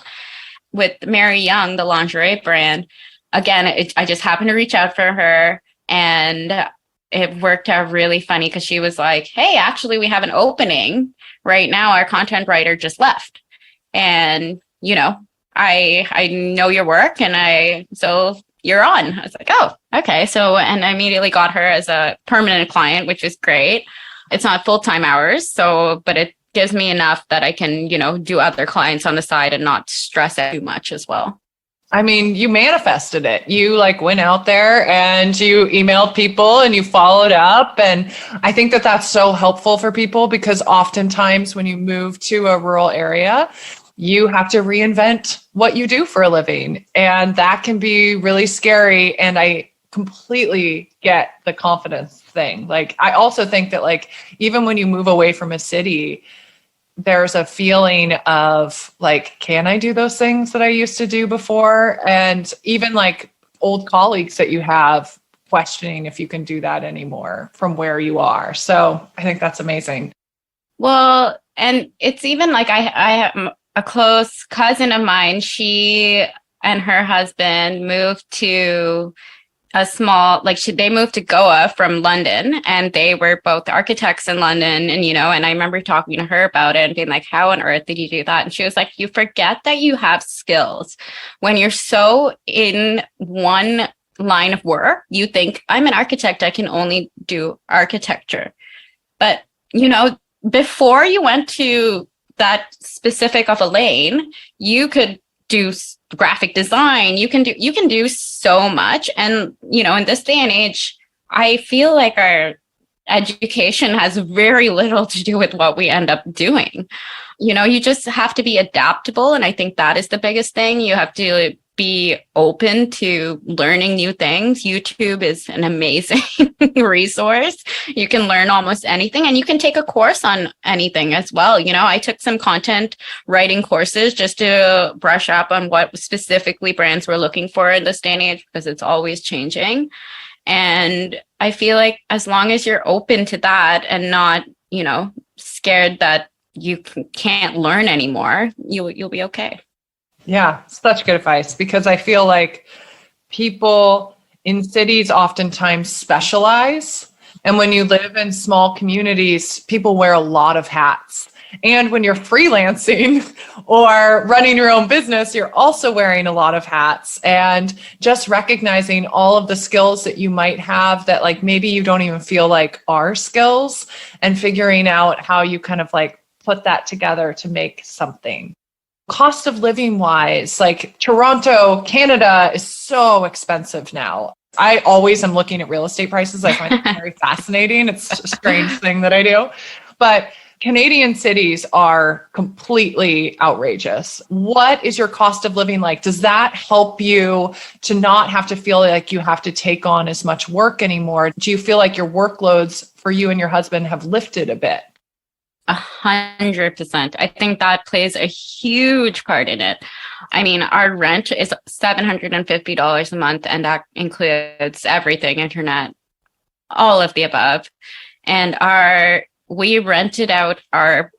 With Mary Young, the lingerie brand, again, I just happened to reach out for her and it worked out really funny because she was like, hey, actually, we have an opening right now. Our content writer just left. And, I know your work so you're on. I was like, oh, okay. So, and I immediately got her as a permanent client, which is great. It's not full-time hours. So, but it gives me enough that I can, do other clients on the side and not stress out too much as well. I mean, you manifested it. You went out there and you emailed people and you followed up. And I think that that's so helpful for people because oftentimes when you move to a rural area, you have to reinvent what you do for a living. And that can be really scary. And I completely get the confidence thing. I also think that even when you move away from a city, there's a feeling of can I do those things that I used to do before? And even old colleagues that you have questioning if you can do that anymore from where you are. So I think that's amazing. Well, and it's even I am a close cousin of mine. She and her husband moved to a small, they moved to Goa from London and they were both architects in London. And, and I remember talking to her about it and being like, how on earth did you do that? And she was like, you forget that you have skills when you're so in one line of work, you think, I'm an architect, I can only do architecture. But, before you went to that specific of a lane, you could do graphic design, you can do so much. And, in this day and age, I feel like our education has very little to do with what we end up doing. You just have to be adaptable. And I think that is the biggest thing. You have to be open to learning new things. YouTube is an amazing resource. You can learn almost anything, and you can take a course on anything as well. I took some content writing courses just to brush up on what specifically brands were looking for in this day and age, because it's always changing. And I feel like as long as you're open to that and not, scared that you can't learn anymore, you'll be okay. Yeah, such good advice, because I feel like people in cities oftentimes specialize. And when you live in small communities, people wear a lot of hats. And when you're freelancing or running your own business, you're also wearing a lot of hats, and just recognizing all of the skills that you might have that like maybe you don't even feel like are skills, and figuring out how you kind of like put that together to make something. Cost of living wise, like Toronto, Canada is so expensive now. I always am looking at real estate prices. I find it very fascinating. It's a strange thing that I do. But Canadian cities are completely outrageous. What is your cost of living like? Does that help you to not have to feel like you have to take on as much work anymore? Do you feel like your workloads for you and your husband have lifted a bit? 100%. I think that plays a huge part in it. I mean, our rent is $750 a month, and that includes everything, internet, all of the above. And we rented out our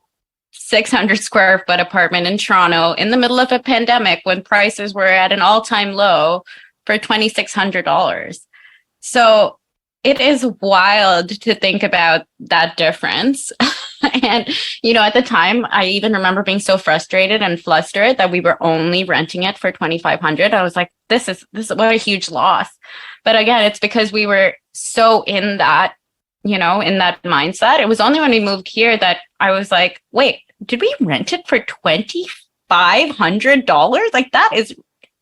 600 square foot apartment in Toronto in the middle of a pandemic when prices were at an all-time low for $2,600. So it is wild to think about that difference. And, at the time, I even remember being so frustrated and flustered that we were only renting it for $2,500. I was like, this is what a huge loss. But again, it's because we were so in that, in that mindset. It was only when we moved here that I was like, wait, did we rent it for $2,500? Like, that is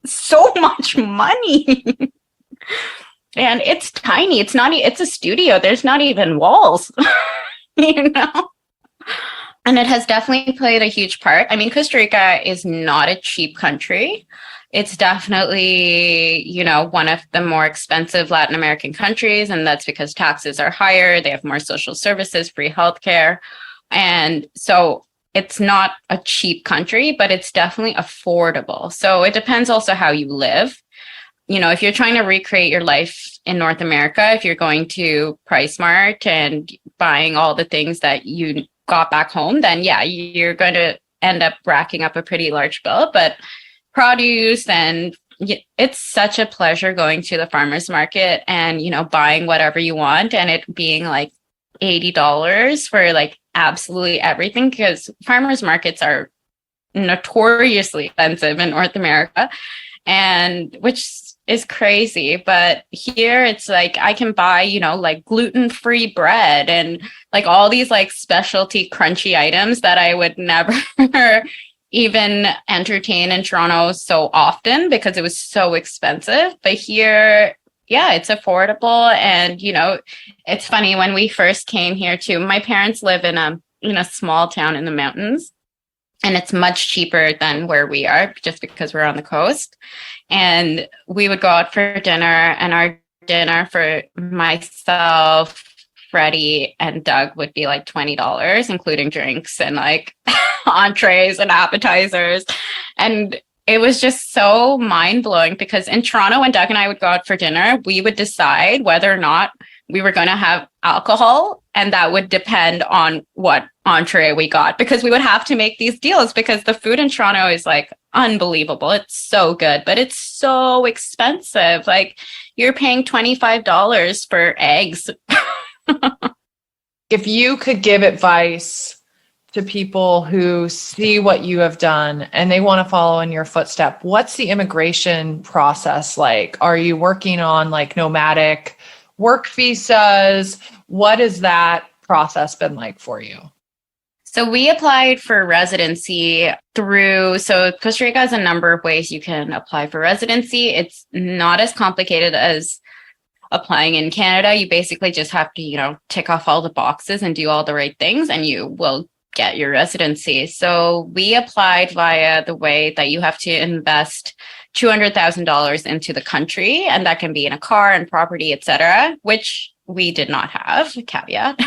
so much money. And it's tiny. It's a studio. There's not even walls, And it has definitely played a huge part. I mean, Costa Rica is not a cheap country. It's definitely, one of the more expensive Latin American countries. And that's because taxes are higher. They have more social services, free healthcare. And so it's not a cheap country, but it's definitely affordable. So it depends also how you live. If you're trying to recreate your life in North America, if you're going to PriceMart and buying all the things that you got back home, then yeah, you're going to end up racking up a pretty large bill. But produce, and it's such a pleasure going to the farmer's market and, buying whatever you want, and it being like $80 for like absolutely everything, because farmers markets are notoriously expensive in North America, and which is crazy. But here it's like I can buy, like gluten-free bread and like all these like specialty crunchy items that I would never even entertain in Toronto so often because it was so expensive. But here, yeah, it's affordable. And, it's funny, when we first came here too, my parents live in a small town in the mountains, and it's much cheaper than where we are just because we're on the coast. And we would go out for dinner, and our dinner for myself, Freddie, and Doug would be like $20, including drinks and like entrees and appetizers. And it was just so mind-blowing because in Toronto, when Doug and I would go out for dinner, we would decide whether or not we were going to have alcohol, and that would depend on what entree we got, because we would have to make these deals because the food in Toronto is like unbelievable. It's so good, but it's so expensive. Like you're paying $25 for eggs. If you could give advice to people who see what you have done and they want to follow in your footstep, what's the immigration process like? Are you working on like nomadic work visas? What has that process been like for you? So we applied for residency so Costa Rica has a number of ways you can apply for residency. It's not as complicated as applying in Canada. You basically just have to, tick off all the boxes and do all the right things and you will get your residency. So we applied via the way that you have to invest $200,000 into the country, and that can be in a car and property, etc., which we did not have, caveat.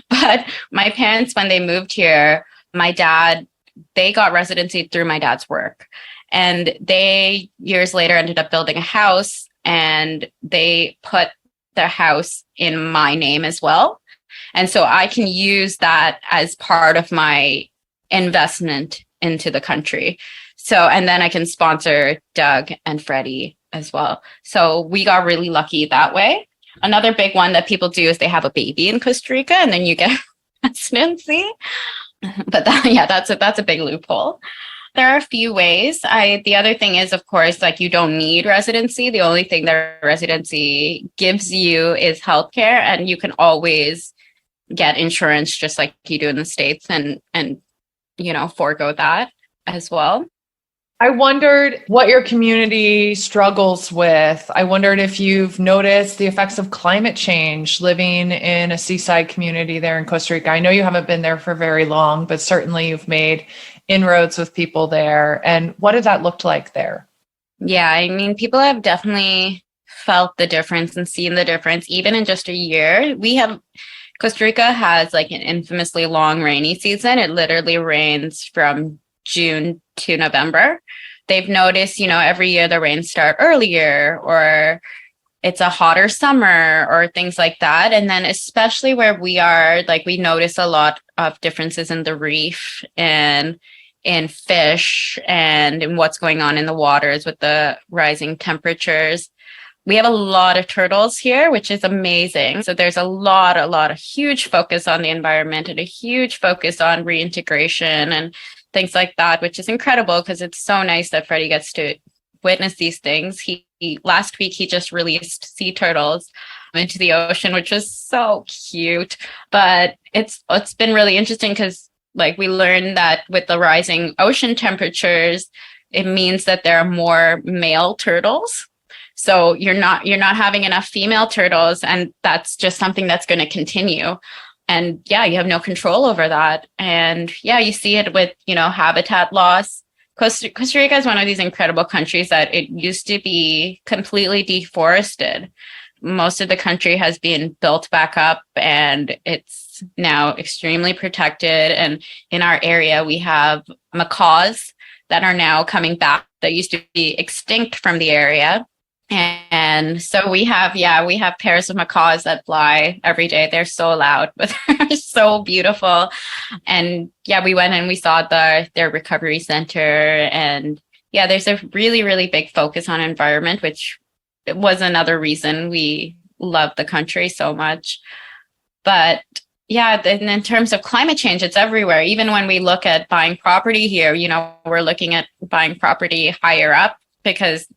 But my parents, when they moved here, they got residency through my dad's work. And they, years later, ended up building a house, and they put their house in my name as well. And so I can use that as part of my investment into the country. So, and then I can sponsor Doug and Freddie as well. So we got really lucky that way. Another big one that people do is they have a baby in Costa Rica and then you get residency. But that's a big loophole. There are a few ways. The other thing is, of course, like you don't need residency. The only thing that residency gives you is healthcare, and you can always get insurance just like you do in the States and forego that as well. I wondered what your community struggles with. I wondered if you've noticed the effects of climate change living in a seaside community there in Costa Rica. I know you haven't been there for very long, but certainly you've made inroads with people there. And what has that looked like there? Yeah, I mean, people have definitely felt the difference and seen the difference, even in just a year. Costa Rica has like an infamously long rainy season. It literally rains from June to November. They've noticed, every year the rains start earlier, or it's a hotter summer, or things like that. And then especially where we are, like we notice a lot of differences in the reef and in fish and in what's going on in the waters with the rising temperatures. We have a lot of turtles here, which is amazing. So there's a lot of huge focus on the environment and a huge focus on reintegration and things like that, which is incredible because it's so nice that Freddie gets to witness these things. Last week, he just released sea turtles into the ocean, which was so cute. But it's been really interesting because like we learned that with the rising ocean temperatures, it means that there are more male turtles. So you're not having enough female turtles, and that's just something that's going to continue. And yeah, you have no control over that. And yeah, you see it with, habitat loss. Costa Rica is one of these incredible countries that it used to be completely deforested. Most of the country has been built back up and it's now extremely protected. And in our area, we have macaws that are now coming back that used to be extinct from the area. And so we have pairs of macaws that fly every day. They're so loud, but they're so beautiful. And yeah, we went and we saw their recovery center. And yeah, there's a really, really big focus on environment, which was another reason we love the country so much. But yeah, in terms of climate change, it's everywhere. Even when we look at buying property here, we're looking at buying property higher up because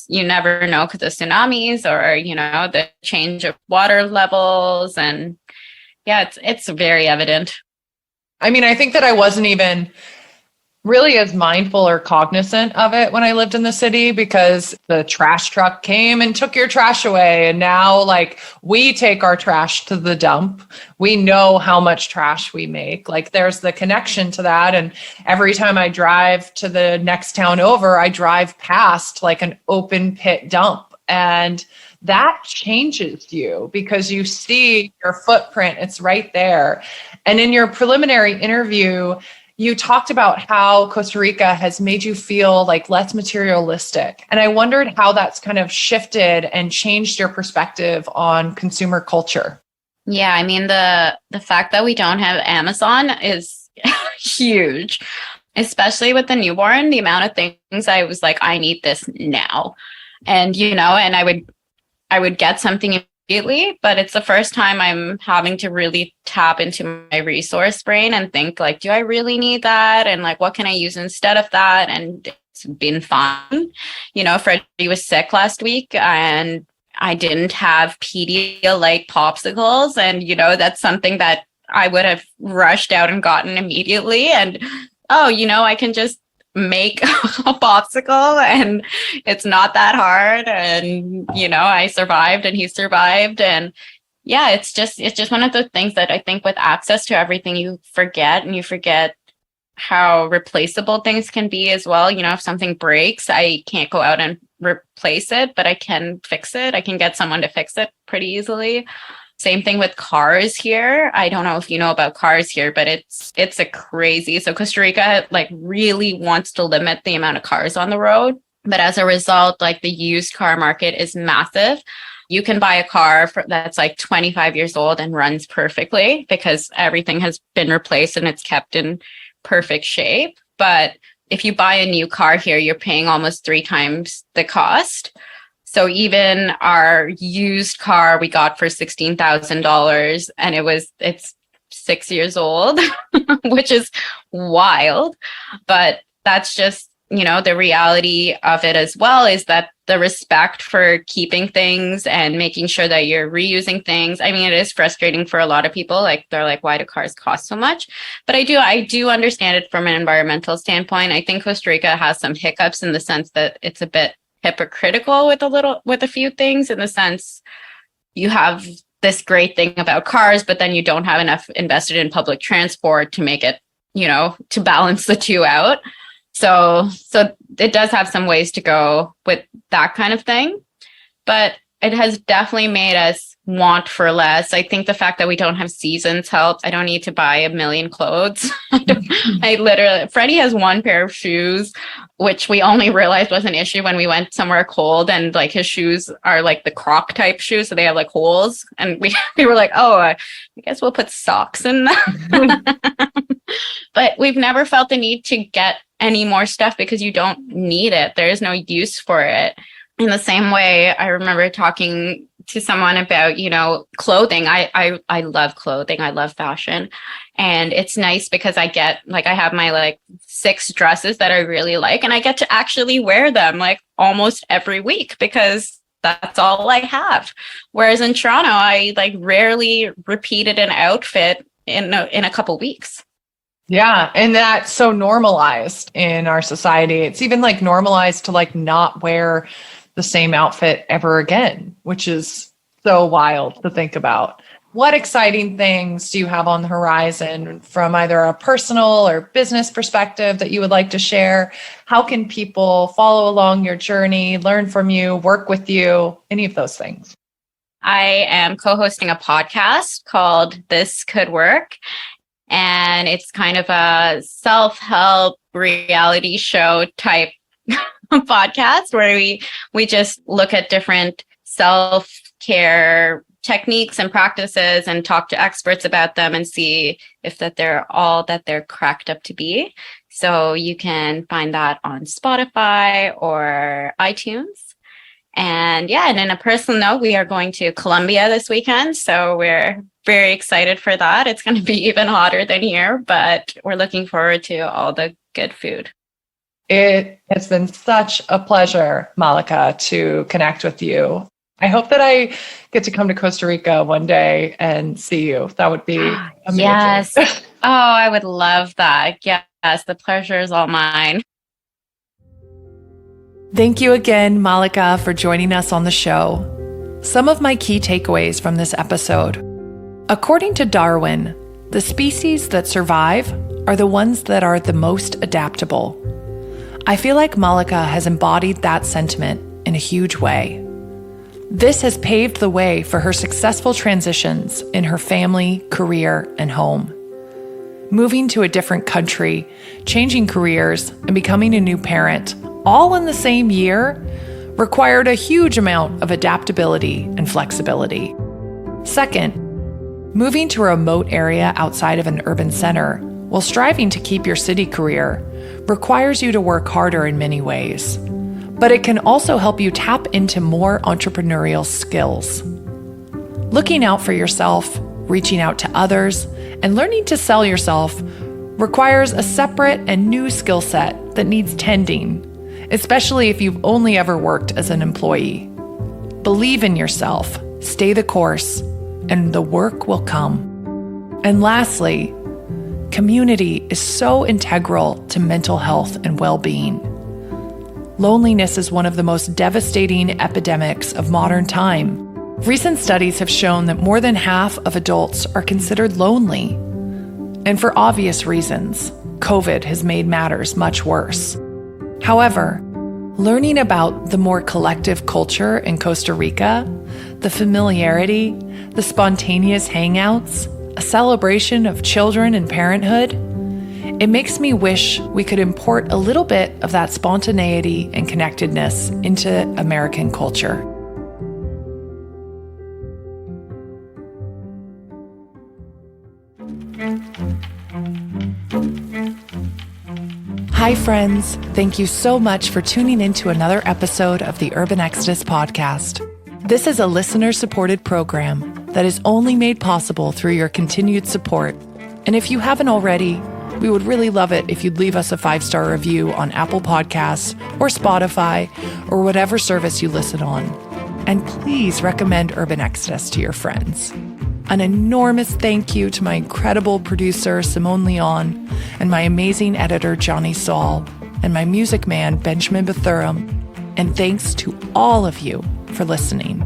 you never know because of tsunamis or, the change of water levels. And yeah, it's very evident. I mean, I think that I wasn't even really as mindful or cognizant of it when I lived in the city because the trash truck came and took your trash away. And now like we take our trash to the dump. We know how much trash we make. Like there's the connection to that. And every time I drive to the next town over, I drive past like an open pit dump. And that changes you because you see your footprint. It's right there. And in your preliminary interview, you talked about how Costa Rica has made you feel like less materialistic. And I wondered how that's kind of shifted and changed your perspective on consumer culture. Yeah, I mean, the fact that we don't have Amazon is huge, especially with the newborn, the amount of things I was like, I need this now. And, and I would get something immediately, but it's the first time I'm having to really tap into my resource brain and think like, do I really need that? And like, what can I use instead of that? And it's been fun. Freddie was sick last week and I didn't have Pedialyte popsicles. And, that's something that I would have rushed out and gotten immediately. And, I can just make a popsicle and it's not that hard. And, I survived and he survived. And yeah, it's just one of the things that I think with access to everything, you forget how replaceable things can be as well. If something breaks, I can't go out and replace it, but I can fix it. I can get someone to fix it pretty easily. Same thing with cars here. I don't know if you know about cars here, but it's a crazy. So Costa Rica like really wants to limit the amount of cars on the road. But as a result, like the used car market is massive. You can buy a car that's like 25 years old and runs perfectly because everything has been replaced and it's kept in perfect shape. But if you buy a new car here, you're paying almost 3 times the cost. So even our used car we got for $16,000 and it's 6 years old, which is wild. But that's just, the reality of it as well is that the respect for keeping things and making sure that you're reusing things. I mean, it is frustrating for a lot of people. Like they're like, why do cars cost so much? But I do understand it from an environmental standpoint. I think Costa Rica has some hiccups in the sense that it's a bit hypocritical with a few things, in the sense you have this great thing about cars, but then you don't have enough invested in public transport to make it, to balance the two out. So it does have some ways to go with that kind of thing, but it has definitely made us want for less. I think the fact that we don't have seasons helps. I don't need to buy a million clothes. Freddie has one pair of shoes, which we only realized was an issue when we went somewhere cold, and like his shoes are like the Croc type shoes. So they have like holes, and we were like, oh, I guess we'll put socks in them. But we've never felt the need to get any more stuff because you don't need it. There is no use for it. In the same way, I remember talking to someone about, clothing. I love clothing. I love fashion. And it's nice because I have my 6 dresses that I really like, and I get to actually wear them like almost every week because that's all I have. Whereas in Toronto, I rarely repeated an outfit in a couple weeks. Yeah. And that's so normalized in our society. It's even normalized to not wear the same outfit ever again, which is so wild to think about. What exciting things do you have on the horizon from either a personal or business perspective that you would like to share? How can people follow along your journey, learn from you, work with you, any of those things? I am co-hosting a podcast called This Could Work. And it's kind of a self-help reality show type podcast where we just look at different self-care techniques and practices and talk to experts about them and see if that they're all that they're cracked up to be. So you can find that on Spotify or iTunes. And in a personal note, we are going to Colombia this weekend. So we're very excited for that. It's going to be even hotter than here, but we're looking forward to all the good food. It has been such a pleasure, Mallika, to connect with you. I hope that I get to come to Costa Rica one day and see you. That would be amazing. Yes. Oh, I would love that. Yes, the pleasure is all mine. Thank you again, Mallika, for joining us on the show. Some of my key takeaways from this episode. According to Darwin, the species that survive are the ones that are the most adaptable. I feel like Mallika has embodied that sentiment in a huge way. This has paved the way for her successful transitions in her family, career, and home. Moving to a different country, changing careers, and becoming a new parent, all in the same year, required a huge amount of adaptability and flexibility. Second, moving to a remote area outside of an urban center while striving to keep your city career requires you to work harder in many ways, but it can also help you tap into more entrepreneurial skills. Looking out for yourself, reaching out to others, and learning to sell yourself requires a separate and new skill set that needs tending, especially if you've only ever worked as an employee. Believe in yourself, stay the course, and the work will come. And lastly, community is so integral to mental health and well-being. Loneliness is one of the most devastating epidemics of modern time. Recent studies have shown that more than half of adults are considered lonely. And for obvious reasons, COVID has made matters much worse. However, learning about the more collective culture in Costa Rica, the familiarity, the spontaneous hangouts, a celebration of children and parenthood, it makes me wish we could import a little bit of that spontaneity and connectedness into American culture. Hi, friends. Thank you so much for tuning into another episode of the Urban Exodus podcast. This is a listener-supported program that is only made possible through your continued support. And if you haven't already, we would really love it if you'd leave us a 5-star review on Apple Podcasts or Spotify or whatever service you listen on. And please recommend Urban Exodus to your friends. An enormous thank you to my incredible producer, Simone Leon, and my amazing editor, Johnny Saul, and my music man, Benjamin Bethurum. And thanks to all of you for listening.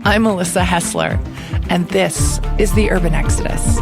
I'm Melissa Hessler, and this is the Urban Exodus.